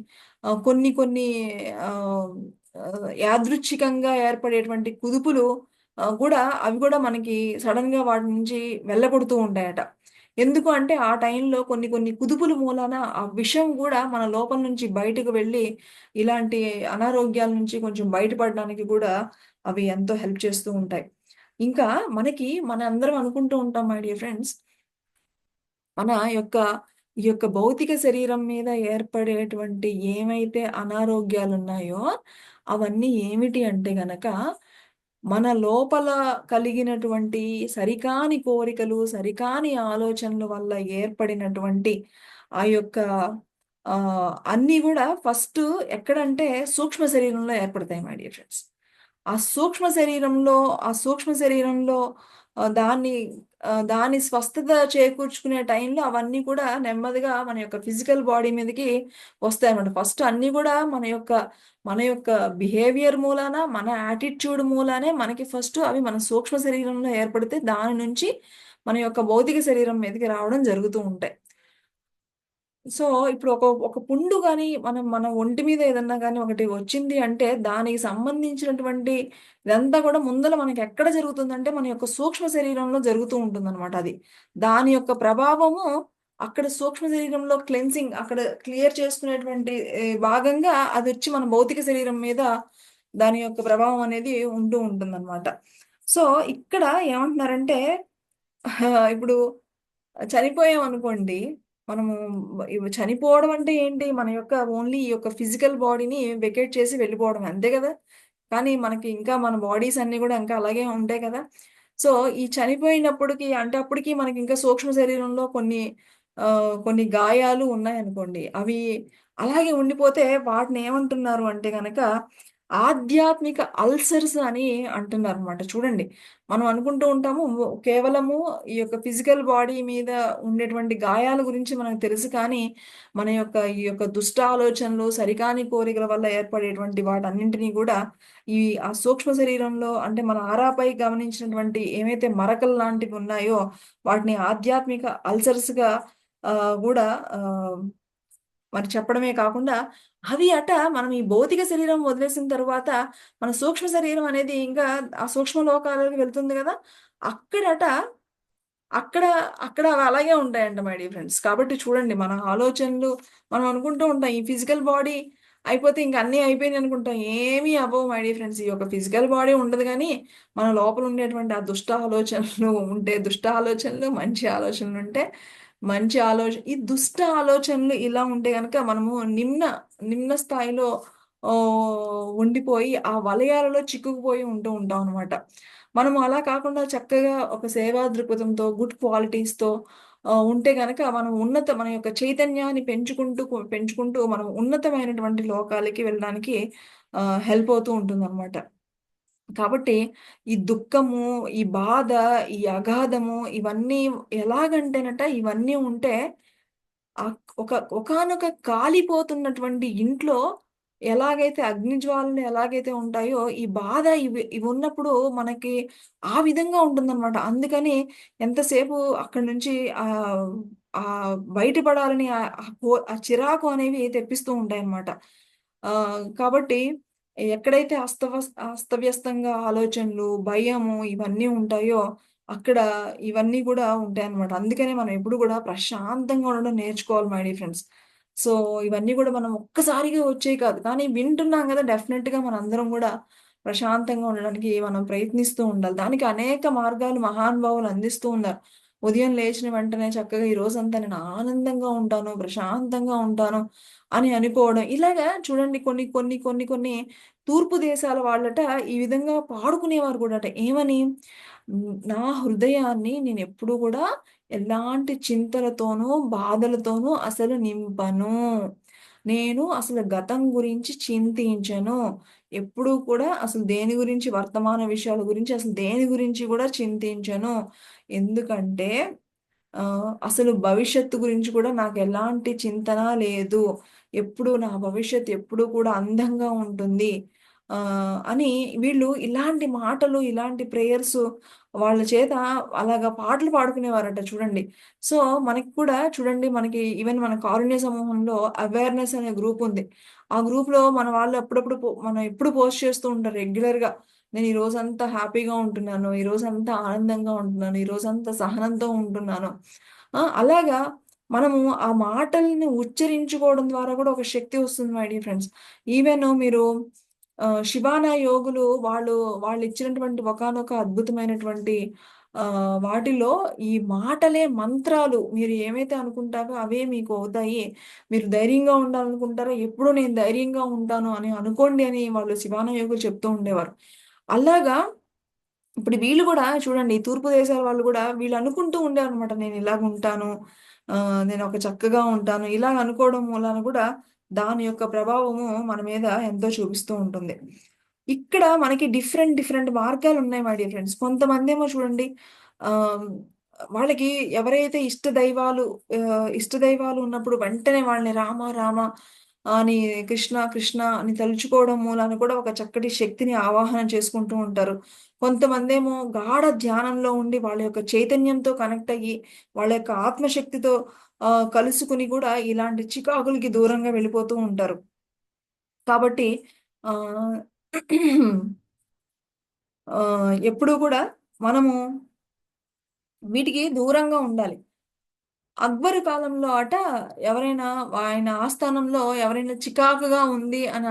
Speaker 1: కొన్ని కొన్ని ఆహ్, యాదృచ్ఛికంగా ఏర్పడేటువంటి కుదుపులు గూడా అవి గూడా మనకి సడెన్‌గా వాటి నుంచి వెళ్ళగొడుతూ ఉంటాయట. ఎందుకు అంటే ఆ టైంలో కొన్ని కొన్ని కుదుపుల మూలాన ఆ విషం గూడా మన లోపల నుంచి బయటకు వెళ్ళి, ఇలాంటి అనారోగ్యాల నుంచి కొంచెం బయటపడడానికి గూడా అవి ఎంతో హెల్ప్ చేస్తూ ఉంటాయి. ఇంకా మనకి మనందరం అనుకుంటూ ఉంటాం మై డియర్ ఫ్రెండ్స్, మన యొక్క ఈ యొక్క భౌతిక శరీరం మీద ఏర్పడేటువంటి ఏమైతే అనారోగ్యాలున్నాయో, అవన్నీ ఏమిటి అంటే గనక, మన లోపల కలిగినటువంటి సరికాని కోరికలు, సరికాని ఆలోచనల వల్ల ఏర్పడినటువంటి ఆ యొక్క అన్నీ గూడా ఫస్టు ఎక్కడంటే సూక్ష్మ శరీరంలో ఏర్పడతాయి మై డియర్ ఫ్రెండ్స్. ఆ సూక్ష్మ శరీరంలో ఆ సూక్ష్మ శరీరంలో దాన్ని దాని స్వస్థత చేకూర్చుకునే టైంలో అవన్నీ కూడా నెమ్మదిగా మన యొక్క ఫిజికల్ బాడీ మీదకి వస్తాయన్నమాట. ఫస్ట్ అన్నీ గూడా మన యొక్క బిహేవియర్ మూలాన, మన యాటిట్యూడ్ మూలానే మనకి ఫస్ట్ అవి మన సూక్ష్మ శరీరంలో ఏర్పడితే దాని నుంచి మన యొక్క భౌతిక శరీరం మీదకి రావడం జరుగుతూ ఉంటాయి. సో, ఇప్పుడు ఒక పుండు గాని, మన ఒంటి మీద ఏదన్నా గాని ఒకటి వచ్చింది అంటే, దానికి సంబంధించినటువంటి ఇదంతా కూడా ముందల మనకెక్కడ జరుగుతుందంటే, మన యొక్క సూక్ష్మ శరీరంలో జరుగుతూ ఉంటుందనమాట అది. దాని యొక్క ప్రభావము అక్కడ సూక్ష్మ శరీరంలో క్లెన్సింగ్ అక్కడ క్లియర్ చేసుకునేటువంటి భాగంగా అదొచ్చి మన భౌతిక శరీరం మీద దాని యొక్క ప్రభావం అనేది ఉంటూ ఉంటుందనమాట. సో, ఇక్కడ ఏమంటున్నారంటే, ఇప్పుడు చనిపోయామనుకోండి. మనము చనిపోవడం అంటే ఏంటి? మన యొక్క ఓన్లీ ఈ యొక్క ఫిజికల్ బాడీని వెకేట్ చేసి వెళ్ళిపోవడమే. అంతే గదా! కానీ మనకి ఇంకా మన బాడీస్ అన్నీ గూడా ఇంకా అలాగే ఉంటాయి కదా! సో, ఈ చనిపోయినప్పటికి అంటే అప్పటికి మనకింకా సూక్ష్మ శరీరంలో కొన్ని గాయాలు ఉన్నాయనుకోండి. అవి అలాగే ఉండిపోతే వాటిని ఏమంటున్నారు అంటే గనక ఆధ్యాత్మిక అల్సర్స్ అని అంటున్నారనమాట. చూడండి. మనం అనుకుంటూ ఉంటాము కేవలము ఈ యొక్క ఫిజికల్ బాడీ మీద ఉండేటువంటి గాయాల గురించి మనకు తెలుసు కానీ, మన యొక్క ఈ యొక్క దుష్ట ఆలోచనలు, సరికాని కోరికల వల్ల ఏర్పడేటువంటి వాటన్నింటిని గూడా ఆ సూక్ష్మ శరీరంలో అంటే మన ఆరాపై గమనించినటువంటి ఏవైతే మరకలు లాంటివి ఉన్నాయో, వాటిని ఆధ్యాత్మిక అల్సర్స్‌గా గూడా ఆహ్, మరి చెప్పడమే కాకుండా, అవి మనం ఈ భౌతిక శరీరం వదిలేసిన తరువాత, మన సూక్ష్మ శరీరం అనేది ఇంకా ఆ సూక్ష్మ లోకాలకు వెళ్తుంది గదా! అక్కడట అక్కడ, అక్కడ అవి అలాగే ఉంటాయంట మై డియర్ ఫ్రెండ్స్. కాబట్టి చూడండి మన ఆలోచనలు మనం అనుకుంటూ ఉంటాం. ఈ ఫిజికల్ బాడీ అయిపోతే ఇంక అన్నీ అయిపోయినాయి అనుకుంటాం. ఏమీ అవ్వవు మై డియర్ ఫ్రెండ్స్. ఈ యొక్క ఫిజికల్ బాడీ ఉండదు గానీ, మన లోపల ఉండేటువంటి ఆ దుష్ట ఆలోచనలు ఉంటే దుష్ట ఆలోచనలు, మంచి ఆలోచనలుంటే మంచి ఈ దుష్ట ఆలోచనలు ఇలా ఉంటే గనక మనము నిమ్న స్థాయిలో ఉండిపోయి ఆ వలయాలలో చిక్కుకుపోయి ఉంటూ ఉంటాం అనమాట. మనం అలా కాకుండా చక్కగా ఒక సేవా దృక్పథంతో, గుడ్ క్వాలిటీస్‌తో ఉంటే గనక మనం మన యొక్క చైతన్యాన్ని పెంచుకుంటూ మనం ఉన్నతమైనటువంటి లోకాలకి వెళ్ళడానికి హెల్ప్ అవుతూ ఉంటుందనమాట. కాబట్టి ఈ దుఃఖము, ఈ బాధ, ఈ అగాధము ఇవన్నీ ఎలాగంటేనట ఇవన్నీ ఉంటే ఒకానొక కాలిపోతున్నటువంటి ఇంట్లో ఎలాగైతే అగ్నిజ్వాలలు ఎలాగైతే ఉంటాయో, ఈ బాధ ఇవున్నప్పుడు మనకి ఆ విధంగా ఉంటుందనమాట. అందుకని ఎంతసేపు అక్కడి నుంచి బయటపడాలని ఆ చిరాకు అనేవి తెప్పిస్తూ ఉంటాయన్నమాట. కాబట్టి ఎక్కడైతే అస్తవ్యస్తంగా ఆలోచనలు, భయము ఇవన్నీ ఉంటాయో అక్కడ ఇవన్నీ గూడా ఉంటాయన్నమాట. అందుకనే మనం ఎప్పుడు గూడా ప్రశాంతంగా ఉండడం నేర్చుకోవాలి మై డియర్ ఫ్రెండ్స్. సో, ఇవన్నీ గూడా మనం ఒక్కసారిగా వచ్చేయి కాదు. కానీ వింటున్నాం గదా! డెఫినెట్‌గా మనందరం గూడా ప్రశాంతంగా ఉండడానికి మనం ప్రయత్నిస్తూ ఉండాలి. దానికి అనేక మార్గాలు మహానుభావులు అందిస్తూ ఉన్నారు. ఉదయం లేచిన వెంటనే చక్కగా ఈ రోజంతా నేను ఆనందంగా ఉంటాను, ప్రశాంతంగా ఉంటాను అని అనుకోవడం. ఇలాగా చూడండి కొన్ని తూర్పు దేశాల వాళ్ళట ఈ విధంగా పాడుకునేవారు కూడాట. ఏమని? నా హృదయాన్ని నేనెప్పుడు గూడా ఎలాంటి చింతలతోనూ, బాధలతోనూ అసలు నింపను. నేను అసలు గతం గురించి చింతించను. ఎప్పుడూ కూడా అసలు దేని గురించి వర్తమాన విషయాల గురించి అసలు దేని గురించి గూడా చింతించను. ఎందుకంటే అసలు భవిష్యత్తు గురించి కూడా నాకెలాంటి చింతన లేదు. నా భవిష్యత్తు ఎప్పుడూ కూడా అందంగా ఉంటుంది. అని వీళ్ళు ఇలాంటి మాటలు, ఇలాంటి ప్రేయర్సు వాళ్ళ చేత అలాగా పాటలు పాడుకునేవారట చూడండి. సో, మనకి కూడా చూడండి మనకి ఈవెన్ మన కారుణ్య సమూహంలో అవేర్‌నెస్ అనే గ్రూప్ ఉంది. ఆ గ్రూప్‌లో మన వాళ్ళు అప్పుడప్పుడు మనం ఎప్పుడు పోస్ట్ చేస్తూ ఉంటారు రెగ్యులర్‌గా. నేను ఈ రోజంతా హ్యాపీగా ఉంటున్నాను. ఈ రోజంతా ఆనందంగా ఉంటున్నాను. ఈ రోజంతా సహనంతో ఉంటున్నాను. అలాగా మనము ఆ మాటల్ని ఉచ్చరించుకోవడం ద్వారా కూడా ఒక శక్తి వస్తుంది మై డియర్ ఫ్రెండ్స్. ఈవెన్ మీరు షిబానా యోగులు వాళ్ళిచ్చినటువంటి ఒకానొక అద్భుతమైనటువంటి వాటిలో ఈ మాటలే మంత్రాలు. మీరు ఏమైతే అనుకుంటారో అవే మీకు అవుతాయి. మీరు ధైర్యంగా ఉండాలనుకుంటారో ఎప్పుడూ నేను ధైర్యంగా ఉంటాను అని అనుకోండి అని వాళ్ళు శివానా యోగులు చెప్తూ ఉండేవారు. అలాగా ఇప్పుడు వీళ్ళు గూడా చూడండి, ఈ తూర్పు దేశాల వాళ్ళు గూడా వీళ్ళు అనుకుంటూ ఉండేవారనమాట. నేను ఇలాగుంటాను. నేనొక చక్కగా ఉంటాను. ఇలాగ అనుకోవడం మూలాన గూడా దాని యొక్క ప్రభావము మన మీద ఎంతో చూపిస్తూ ఉంటుంది. ఇక్కడ మనకి డిఫరెంట్ మార్గాలున్నాయి మై డియర్ ఫ్రెండ్స్. కొంతమందేమో చూడండి ఆహ్, వాళ్ళకి ఎవరైతే ఇష్ట దైవాలు ఉన్నప్పుడు వెంటనే వాళ్ళని రామ రామ అని కృష్ణ అని తలుచుకోవడం మూలాన కూడా ఒక చక్కటి శక్తిని ఆవాహన చేసుకుంటూ ఉంటారు. కొంతమందేమో గాఢ ధ్యానంలో ఉండి వాళ్ళ యొక్క చైతన్యంతో కనెక్ట్ అయ్యి, వాళ్ళ యొక్క ఆత్మశక్తితో కలుసుకొని కూడా ఇలాంటి చికాకులకి దూరంగా వెళ్ళిపోతూ ఉంటారు. కాబట్టి ఆహ్, ఎప్పుడూ కూడా మనము వీటికి దూరంగా ఉండాలి. అక్బర్ కాలంలో ఎవరైనా ఆయన ఆస్థానంలో ఎవరైనా చికాకుగా ఉంది అని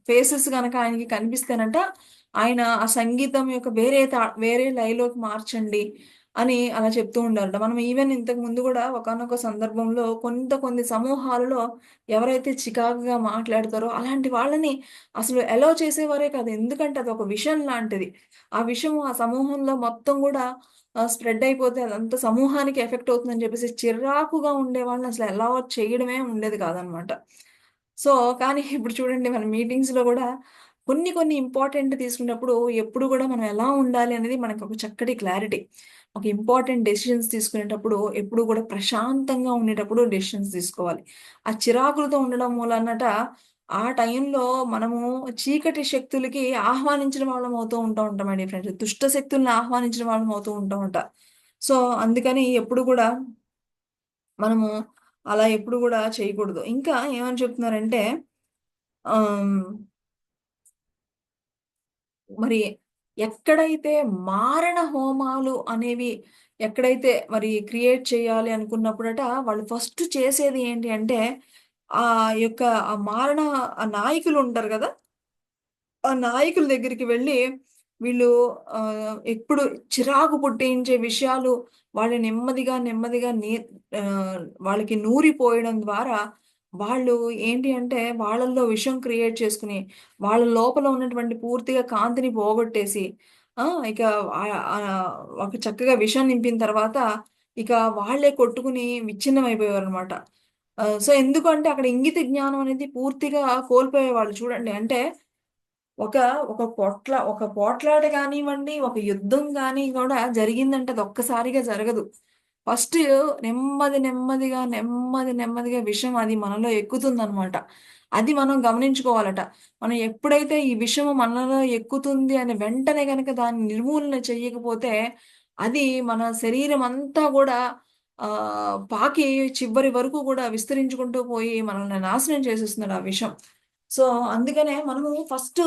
Speaker 1: ఫేసెస్ గనక ఆయనకి కనిపిస్తేనట, ఆయన ఆ సంగీతం యొక్క వేరే లయలోకి మార్చండి అని అలా చెప్తూ ఉండారట. మనం ఈవెన్ ఇంతకు ముందు గూడా ఒకానొక సందర్భంలో కొన్ని సమూహాలలో ఎవరైతే చికాకుగా మాట్లాడతారో అలాంటి వాళ్ళని అసలు అలో చేసేవారే కాదు. ఎందుకంటే అదొక విషం లాంటిది. ఆ విషము ఆ సమూహంలో మొత్తం గూడా స్ప్రెడ్ అయిపోతే అదంతా సమూహానికి ఎఫెక్ట్ అవుతుందని చెప్పేసి చిరాకుగా ఉండేవాళ్ళని అసలు అలౌ చేయడమే ఉండేది కాదనమాట. సో, కానీ ఇప్పుడు చూడండి మన మీటింగ్స్‌లో గూడా కొన్ని ఇంపార్టెంట్ తీసుకున్నప్పుడు ఎప్పుడు గూడా మనం ఎలా ఉండాలి అనేది మనకొక చక్కటి క్లారిటీ. ఒక ఇంపార్టెంట్ డెసిషన్స్ తీసుకునేటప్పుడు ఎప్పుడు గూడా ప్రశాంతంగా ఉండేటప్పుడు డెసిషన్స్ తీసుకోవాలి. ఆ చిరాకులతో ఉండడం మూలానట ఆ టైంలో మనము చీకటి శక్తులకి ఆహ్వానించిన వాళ్ళం అవుతూ ఉంటామండి ఫ్రెండ్స్. దుష్ట శక్తుల్ని ఆహ్వానించిన వాళ్ళం అవుతూ ఉంటామంట. సో, అందుకని ఎప్పుడు గూడా మనము అలా ఎప్పుడు గూడా చేయకూడదు. ఇంకా ఏమని చెప్తున్నారంటే ఆహ్, మరి ఎక్కడైతే మారణ హోమాలు అనేవి ఎక్కడైతే క్రియేట్ చేయాలి అనుకున్నప్పుడట వాళ్ళు ఫస్ట్ చేసేది ఏంటి అంటే, ఆ యొక్క ఆ మారణ నాయకులుంటారు గదా! ఆ నాయకుల దగ్గరికి వెళ్ళి వీళ్ళు ఎప్పుడు చిరాకు పుట్టించే విషయాలు వాళ్ళు నెమ్మదిగా వాళ్ళకి నూరిపోయడం ద్వారా వాళ్ళు ఏంటి అంటే వాళ్ళల్లో విషం క్రియేట్ చేసుకుని, వాళ్ళ లోపల ఉన్నటువంటి పూర్తిగా కాంతిని పోగొట్టేసి, ఆ! ఇక ఒక చక్కగా విషం నింపిన తర్వాత, ఇక వాళ్ళే కొట్టుకుని విచ్ఛిన్నమైపోయేవారనమాట. సో, ఎందుకంటే అక్కడ ఇంగిత జ్ఞానం అనేది పూర్తిగా కోల్పోయేవాళ్ళు చూడండి. అంటే ఒక ఒక పోట్లాట గానివ్వండి, ఒక యుద్ధం గాని గూడా జరిగిందంటే అది ఒక్కసారిగా జరగదు. ఫస్ట్ నెమ్మదిగా విషం అది మనలో ఎక్కుతుందనమాట. అది మనం గమనించుకోవాలట. మనం ఎప్పుడైతే ఈ విషము మనలో ఎక్కుతుంది అని వెంటనే గనక దాన్ని నిర్మూలన చెయ్యకపోతే, అది మన శరీరమంతా గూడా పాకి చివరి వరకు గూడా విస్తరించుకుంటూ పోయి మనల్ని నాశనం చేసేస్తుందట ఆ విషం. సో, అందుకనే మనము ఫస్టు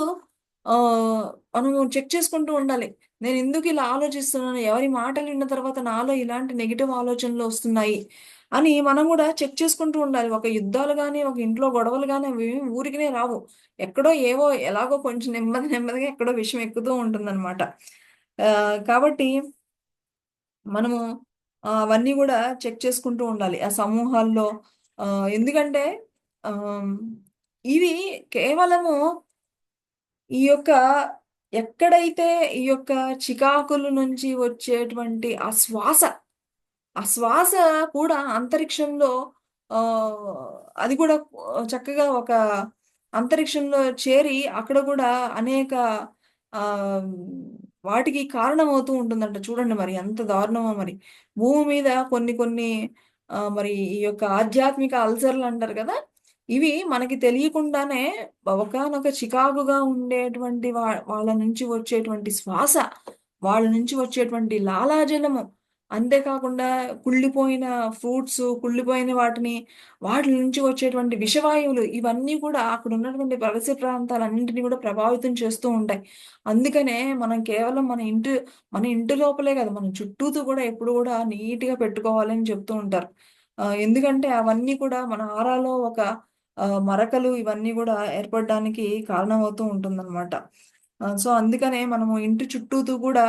Speaker 1: మనము చెక్ చేసుకుంటూ ఉండాలి. నేనెందుకిలా ఆలోచిస్తున్నాను? ఎవరి మాటలు విన్న తర్వాత నాలో ఇలాంటి నెగెటివ్ ఆలోచనలు వస్తున్నాయి అని మనం గూడా చెక్ చేసుకుంటూ ఉండాలి. ఒక యుద్ధాలు గాని, ఒక ఇంట్లో గొడవలు గాని అవి ఊరికనే రావు. ఎక్కడో ఏవో ఎలాగో కొంచెం నెమ్మదిగా ఎక్కడో విషయం ఎక్కుతూ ఉంటుందనమాట. కాబట్టి మనము అవన్నీ గూడా చెక్ చేసుకుంటూ ఉండాలి. ఆ సమూహాల్లో ఎందుకంటే ఆహ్, ఇవి కేవలము ఈ యొక్క ఎక్కడైతే ఈ యొక్క చికాకుల నుంచి వచ్చేటువంటి ఆ శ్వాస కూడా అంతరిక్షంలో ఆహ్, అది కూడా చక్కగా ఒక అంతరిక్షంలో చేరి అక్కడ గూడా అనేక ఆహ్, వాటికి కారణమవుతూ ఉంటుందంట. చూడండి మరి ఎంత దారుణమో మరి. భూమి మీద కొన్ని కొన్ని మరి ఈ యొక్క ఆధ్యాత్మిక అల్సర్‌లంటారు కదా! ఇవి మనకి తెలియకుండానే ఒకానొక చికాకుగా ఉండేటువంటి వాళ్ళ నుంచి వచ్చేటువంటి శ్వాస, వాళ్ళ నుంచి వచ్చేటువంటి లాలాజలము, అంతేకాకుండా కుళ్ళిపోయిన ఫ్రూట్సు, కుళ్ళిపోయిన వాటిల నుంచి వచ్చేటువంటి విషవాయువులు ఇవన్నీ కూడా అక్కడున్నటువంటి పరిసర ప్రాంతాలన్నింటిని కూడా ప్రభావితం చేస్తూ ఉంటాయి. అందుకనే మనం కేవలం మన ఇంటి లోపలే కాదు, మన చుట్టూతో కూడా ఎప్పుడు కూడా నీట్‌గా పెట్టుకోవాలని చెప్తూ ఉంటారు. ఎందుకంటే అవన్నీ కూడా మన ఆరాలో ఒక మరకలు ఇవన్నీ గూడా ఏర్పడడానికి కారణమవుతూ ఉంటుందనమాట. సో, అందుకనే మనము ఇంటి చుట్టూతూ గూడా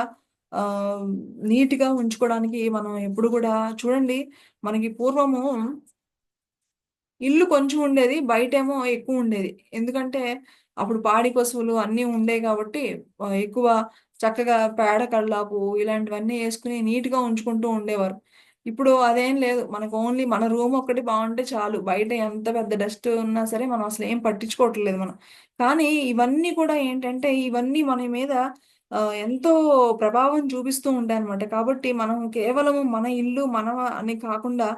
Speaker 1: ఆహ్, నీట్‌గా ఉంచుకోవడానికి మనం ఎప్పుడు గూడా చూడండి మనకి పూర్వము ఇల్లు కొంచెం ఉండేది. బయటేమో ఎక్కువుండేది. ఎందుకంటే, అప్పుడు పాడి పశువులు అన్నీ ఉండేయి కాబట్టి ఎక్కువ చక్కగా పేడ కల్లాపు ఇలాంటివన్నీ యేసుకొని నీట్‌గా ఉంచుకుంటూ ఉండేవారు. ఇప్పుడు అదేం లేదు. మనకు ఓన్లీ మన రూమ్ ఒక్కటి బావుంటే చాలు. బయట ఎంత పెద్ద డస్ట్ ఉన్నా సరే మనం అసలేం పట్టించుకోవట్లేదు మనం. కానీ ఇవన్నీ కూడా ఏంటంటే, ఇవన్నీ మన మీద ఎంతో ప్రభావం చూపిస్తూ ఉంటాయన్నమాట. కాబట్టి మనం కేవలము మన ఇల్లు అని కాకుండా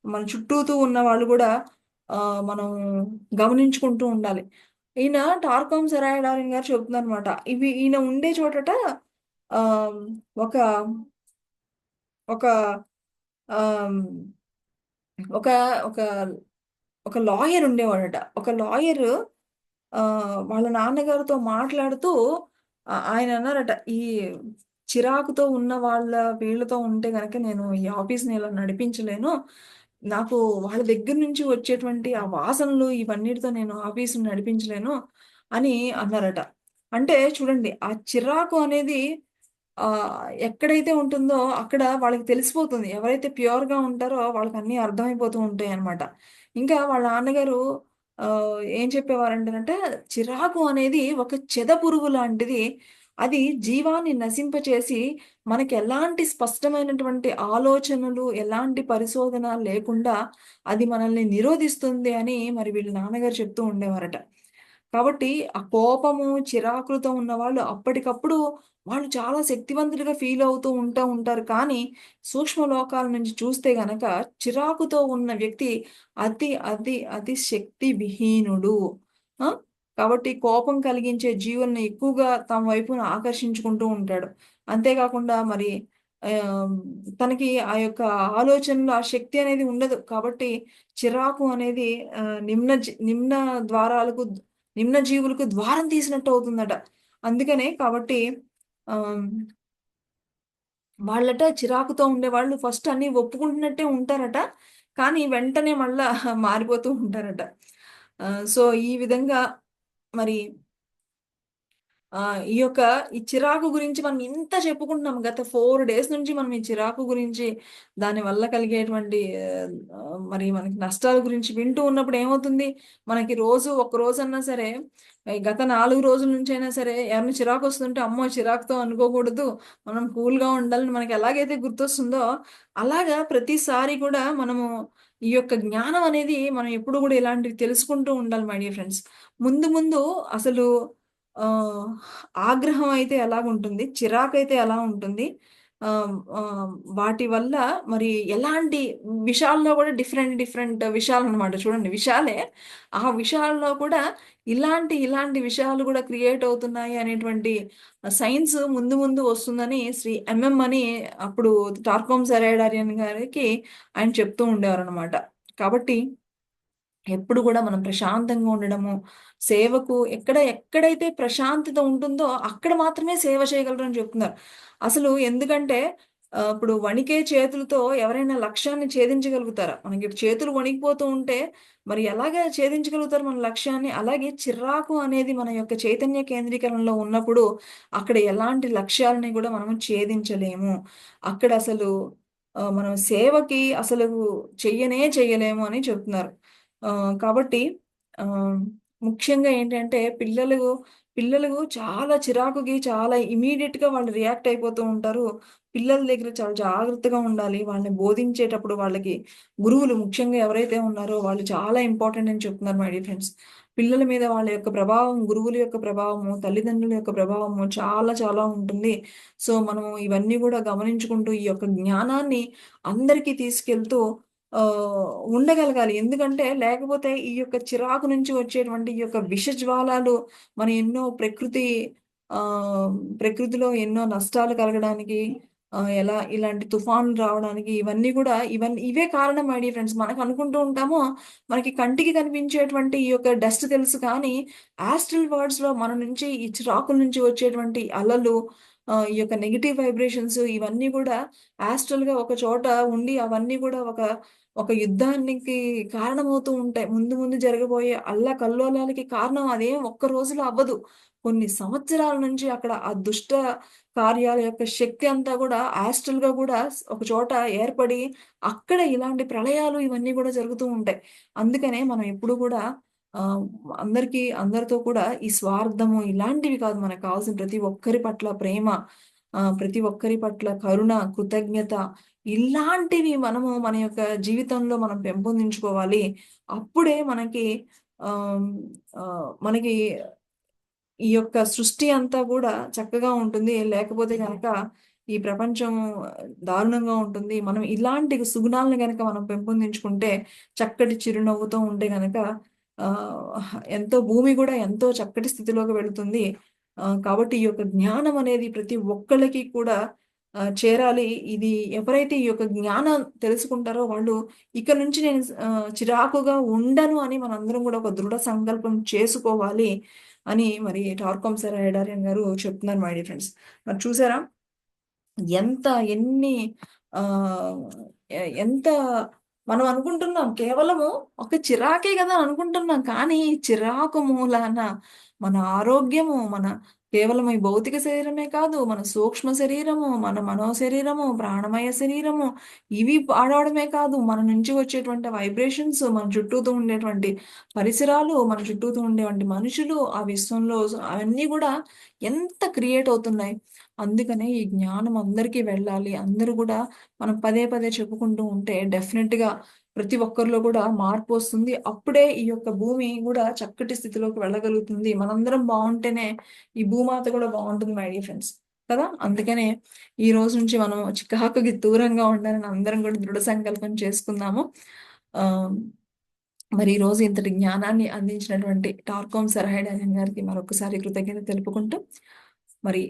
Speaker 1: మన చుట్టూతూ ఉన్న వాళ్ళు గూడా మనం గమనించుకుంటూ ఉండాలి. ఈయన 'టార్కోమ్ సెరాయ్ డార్విన్' గారు చెప్తున్నారనమాట. ఈయన ఉండే చోటట ఆహ్, ఒక ఒక ఆహ్, ఒక ఒక ఒక లాయర్ ఉండేవాడట. ఒక లాయరు వాళ్ళ నాన్నగారితో మాట్లాడుతూ ఆయన అన్నారట, "ఈ చిరాకుతో ఉన్న వీళ్ళతో ఉంటే గనక నేను ఈ ఆఫీస్‌ని ఇలా నడిపించలేను. నాకు వాళ్ళ దగ్గర నుంచి వచ్చేటువంటి ఆ వాసనలు ఇవన్నిటితో నేను ఆఫీస్‌ని నడిపించలేను" అని అన్నారట. అంటే చూడండి ఆ చిరాకు అనేది ఎక్కడైతే ఉంటుందో అక్కడ వాళ్ళకి తెలిసిపోతుంది. ఎవరైతే ప్యూర్‌గా ఉంటారో వాళ్ళకన్నీ అర్థమైపోతూ ఉంటాయన్నమాట. ఇంకా వాళ్ళ నాన్నగారు ఏం చెప్పేవారంటేనంట, చిరాకు అనేది ఒక చెదపురుగు లాంటిది. అది జీవాన్ని నశింపచేసి, మనకెలాంటి స్పష్టమైనటువంటి ఆలోచనలు, ఎలాంటి పరిశోధన లేకుండా అది మనల్ని నిరోధిస్తుంది అని మరి వీళ్ళ నాన్నగారు చెప్తూ ఉండేవారట. కాబట్టి ఆ కోపము, చిరాకులతో ఉన్నవాళ్ళు అప్పటికప్పుడు వాళ్ళు చాలా శక్తివంతులుగా ఫీల్ అవుతూ ఉంటారు. కానీ సూక్ష్మ లోకాల నుంచి చూస్తే గనక చిరాకుతో ఉన్న వ్యక్తి అతి శక్తి విహీనుడు. ఆ! కాబట్టి కోపం కలిగించే జీవుల్ని ఎక్కువగా తమ వైపున ఆకర్షించుకుంటూ ఉంటాడు. అంతేకాకుండా మరి ఆహ్, తనకి ఆ యొక్క ఆలోచనలో ఆ శక్తి అనేది ఉండదు. కాబట్టి చిరాకు అనేది నిమ్న ద్వారాలకు నిమ్న జీవులకు ద్వారం తీసినట్టు అవుతుందట. అందుకనే కాబట్టి ఆహ్, వాళ్ళట చిరాకుతో ఉండేవాళ్ళు ఫస్ట్ అన్నీ ఒప్పుకుంటున్నట్టే ఉంటారట. కానీ వెంటనే మళ్ళా మారిపోతూ ఉంటారట. సో, ఈ విధంగా మరి ఈ యొక్క ఈ చిరాకు గురించి మనం ఇంత చెప్పుకుంటున్నాం. గత 4 డేస్ నుంచి మనం ఈ చిరాకు గురించి, దాని వల్ల కలిగేటువంటి మరి మనకి నష్టాల గురించి వింటూ ఉన్నప్పుడు ఏమవుతుంది? మనకి రోజు ఒక్క రోజన్నా సరే, గత 4 రోజుల నుంచైనా సరే ఎవరైనా చిరాకొస్తుంటే, అమ్మో! చిరాకుతో అనుకోకూడదు. మనం కూల్‌గా ఉండాలని మనకి ఎలాగైతే గుర్తొస్తుందో, అలాగా ప్రతిసారి కూడా మనము ఈ యొక్క జ్ఞానం అనేది మనం ఎప్పుడు గూడా ఇలాంటివి తెలుసుకుంటూ ఉండాలి మై డియర్ ఫ్రెండ్స్. ముందు ముందు అసలు ఆహ్, ఆగ్రహం అయితే ఎలాగుంటుంది, చిరాకైతే ఎలా ఉంటుంది, ఆహ్, ఆహ్, వాటి వల్ల మరి ఎలాంటి విషయాల్లో కూడా డిఫరెంట్, డిఫరెంట్ విషయాలనమాట. చూడండి విషయాలే. ఆ విషయాల్లో కూడా ఇలాంటి విషయాలు కూడా క్రియేట్ అవుతున్నాయి అనేటువంటి సైన్స్ ముందు ముందు వస్తుందని శ్రీ ఎంఎం అని అప్పుడు టార్కోమ్ సెరాడారియన్ గారికి ఆయన చెప్తూ ఉండేవారనమాట. కాబట్టి ఎప్పుడు గూడా మనం ప్రశాంతంగా ఉండడము, సేవకు ఎక్కడైతే ప్రశాంతత ఉంటుందో అక్కడ మాత్రమే సేవ చేయగలరని చెప్తున్నారు. అసలు ఎందుకంటే ఇప్పుడు వణికే చేతులతో ఎవరైనా లక్ష్యాన్ని ఛేదించగలుగుతారా? మనకి చేతులు వణికిపోతూ ఉంటే మరి ఎలాగా ఛేదించగలుగుతారు మన లక్ష్యాన్ని? అలాగే చిరాకు అనేది మన యొక్క చైతన్య కేంద్రీకరణలో ఉన్నప్పుడు అక్కడ ఎలాంటి లక్ష్యాలని గూడా మనం ఛేదించలేము. అక్కడ అసలు మనం సేవకి అసలు చెయ్యలేము అని చెప్తున్నారు. కాబట్టి ఆహ్, ముఖ్యంగా ఏంటంటే పిల్లలు చాలా చిరాకుకి చాలా ఇమ్మీడియేట్‌గా వాళ్ళు రియాక్ట్ అయిపోతూ ఉంటారు. పిల్లల దగ్గర చాలా జాగ్రత్తగా ఉండాలి. వాళ్ళని బోధించేటప్పుడు వాళ్ళకి గురువులు ముఖ్యంగా ఎవరైతే ఉన్నారో వాళ్ళు చాలా ఇంపార్టెంట్ అని చెప్తున్నారు మై డియర్ ఫ్రెండ్స్. పిల్లల మీద వాళ్ళ యొక్క ప్రభావం, గురువుల యొక్క ప్రభావము, తల్లిదండ్రుల యొక్క ప్రభావము చాలా చాలా ఉంటుంది. సో, మనం ఇవన్నీ గూడా గమనించుకుంటూ ఈ యొక్క జ్ఞానాన్ని అందరికీ తీసుకెళ్తూ ఉండగలగాలి. ఎందుకంటే, లేకపోతే ఈ యొక్క చిరాకు నుంచి వచ్చేటువంటి ఈ యొక్క విషజ్వాలాలు మన ఎన్నో ఆహ్, ప్రకృతిలో ఎన్నో నష్టాలు కలగడానికి, ఎలా ఇలాంటి తుఫాన్లు రావడానికి ఇవే కారణం మై డియర్ ఫ్రెండ్స్. మనకనుకుంటూ ఉంటాము, మనకి కంటికి కనిపించేటువంటి ఈ యొక్క డస్ట్ తెలుసు కానీ, యాస్ట్రల్ వర్డ్స్‌లో మన నుంచి ఈ చిరాకుల నుంచి వచ్చేటువంటి అలలు, ఈ యొక్క నెగెటివ్ వైబ్రేషన్స్ ఇవన్నీ గూడా యాస్ట్రల్‌గా ఒక చోట ఉండి అవన్నీ గూడా ఒక యుద్ధానికి కారణమవుతూ ఉంటాయి. ముందు ముందు జరగబోయే అల్లకల్లోలాలకి కారణం అదేం ఒక్క రోజులో అవ్వదు. కొన్ని సంవత్సరాల నుంచి అక్కడ ఆ దుష్ట కార్యాల యొక్క శక్తి అంతా గూడా యాస్ట్రల్‌గా గూడా ఒక చోట ఏర్పడి, అక్కడ ఇలాంటి ప్రళయాలు ఇవన్నీ గూడా జరుగుతూ ఉంటాయి. అందుకనే మనం ఎప్పుడు గూడా ఆహ్, అందరితో కూడా ఈ స్వార్థము ఇలాంటివి కాదు మనకు కావాల్సిన ప్రతి ఒక్కరి పట్ల ప్రేమ, ప్రతి ఒక్కరి పట్ల కరుణ, కృతజ్ఞత ఇలాంటివి మనము మన యొక్క జీవితంలో మనం పెంపొందించుకోవాలి. అప్పుడే ఆహ్, మనకి ఈ యొక్క సృష్టి అంతా గూడా చక్కగా ఉంటుంది. లేకపోతే గనక ఈ ప్రపంచం దారుణంగా ఉంటుంది. మనం ఇలాంటి సుగుణాలను గనక మనం పెంపొందించుకుంటే, చక్కటి చిరునవ్వుతో ఉంటే గనక భూమి గూడా ఎంతో చక్కటి స్థితిలోకి వెళుతుంది. కాబట్టి ఈ యొక్క జ్ఞానం అనేది ప్రతి ఒక్కళ్ళకి కూడా చేరాలి. ఇది ఎవరైతే ఈ యొక్క జ్ఞానం తెలుసుకుంటారో వాళ్ళు ఇక నుంచి నేను చిరాకుగా ఉండను అని మనందరం గూడా ఒక దృఢ సంకల్పం చేసుకోవాలి అని మరి టార్కోమ్ సెరాడారియన్ గారు చెప్తున్నారు మై డియర్ ఫ్రెండ్స్. మరి చూసారా? ఎంత ఎన్ని ఆహ్, ఎంత మనం అనుకుంటున్నాం కేవలము ఒక చిరాకే గదా అనుకుంటున్నాం. కానీ ఈ చిరాకు మూలాన మన ఆరోగ్యము, కేవలం ఈ భౌతిక శరీరమే కాదు, మన సూక్ష్మ శరీరము, మన మనో శరీరము, ప్రాణమయ శరీరము ఇవి పాడవడమే కాదు, మన నుంచి వచ్చేటువంటి వైబ్రేషన్స్, మన చుట్టూతో ఉండేటువంటి పరిసరాలు, మన చుట్టూతో ఉండేటువంటి మనుషులు, ఆ విశ్వంలో అవన్నీ గూడా ఎంత క్రియేట్ అవుతున్నాయి. అందుకనే ఈ జ్ఞానం అందరికీ వెళ్ళాలి. అందరూ గూడా మనం పదే పదే చెప్పుకుంటూ ఉంటే డెఫినిట్‌గా ప్రతి ఒక్కరిలో కూడా మార్పొస్తుంది. అప్పుడే ఈ యొక్క భూమి గూడా చక్కటి స్థితిలోకి వెళ్ళగలుగుతుంది. మనందరం బావుంటేనే ఈ భూమాత గూడా బావుంటుంది మై డియర్ ఫ్రెండ్స్. కదా! అందుకనే ఈ రోజు నుంచి మనం చికాకుకి దూరంగా ఉండాలని అందరం గూడా దృఢ సంకల్పం చేసుకుందాము. ఆహ్, మరి ఈరోజు ఇంతటి జ్ఞానాన్ని అందించినటువంటి టార్కోమ్ సరహైడారియన్ గారికి మరొకసారి కృతజ్ఞత తెలుపుకుంటూ, మరి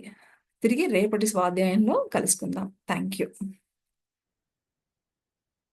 Speaker 1: తిరిగి రేపటి స్వాధ్యాయంలో కలుసుకుందాం. Thank you.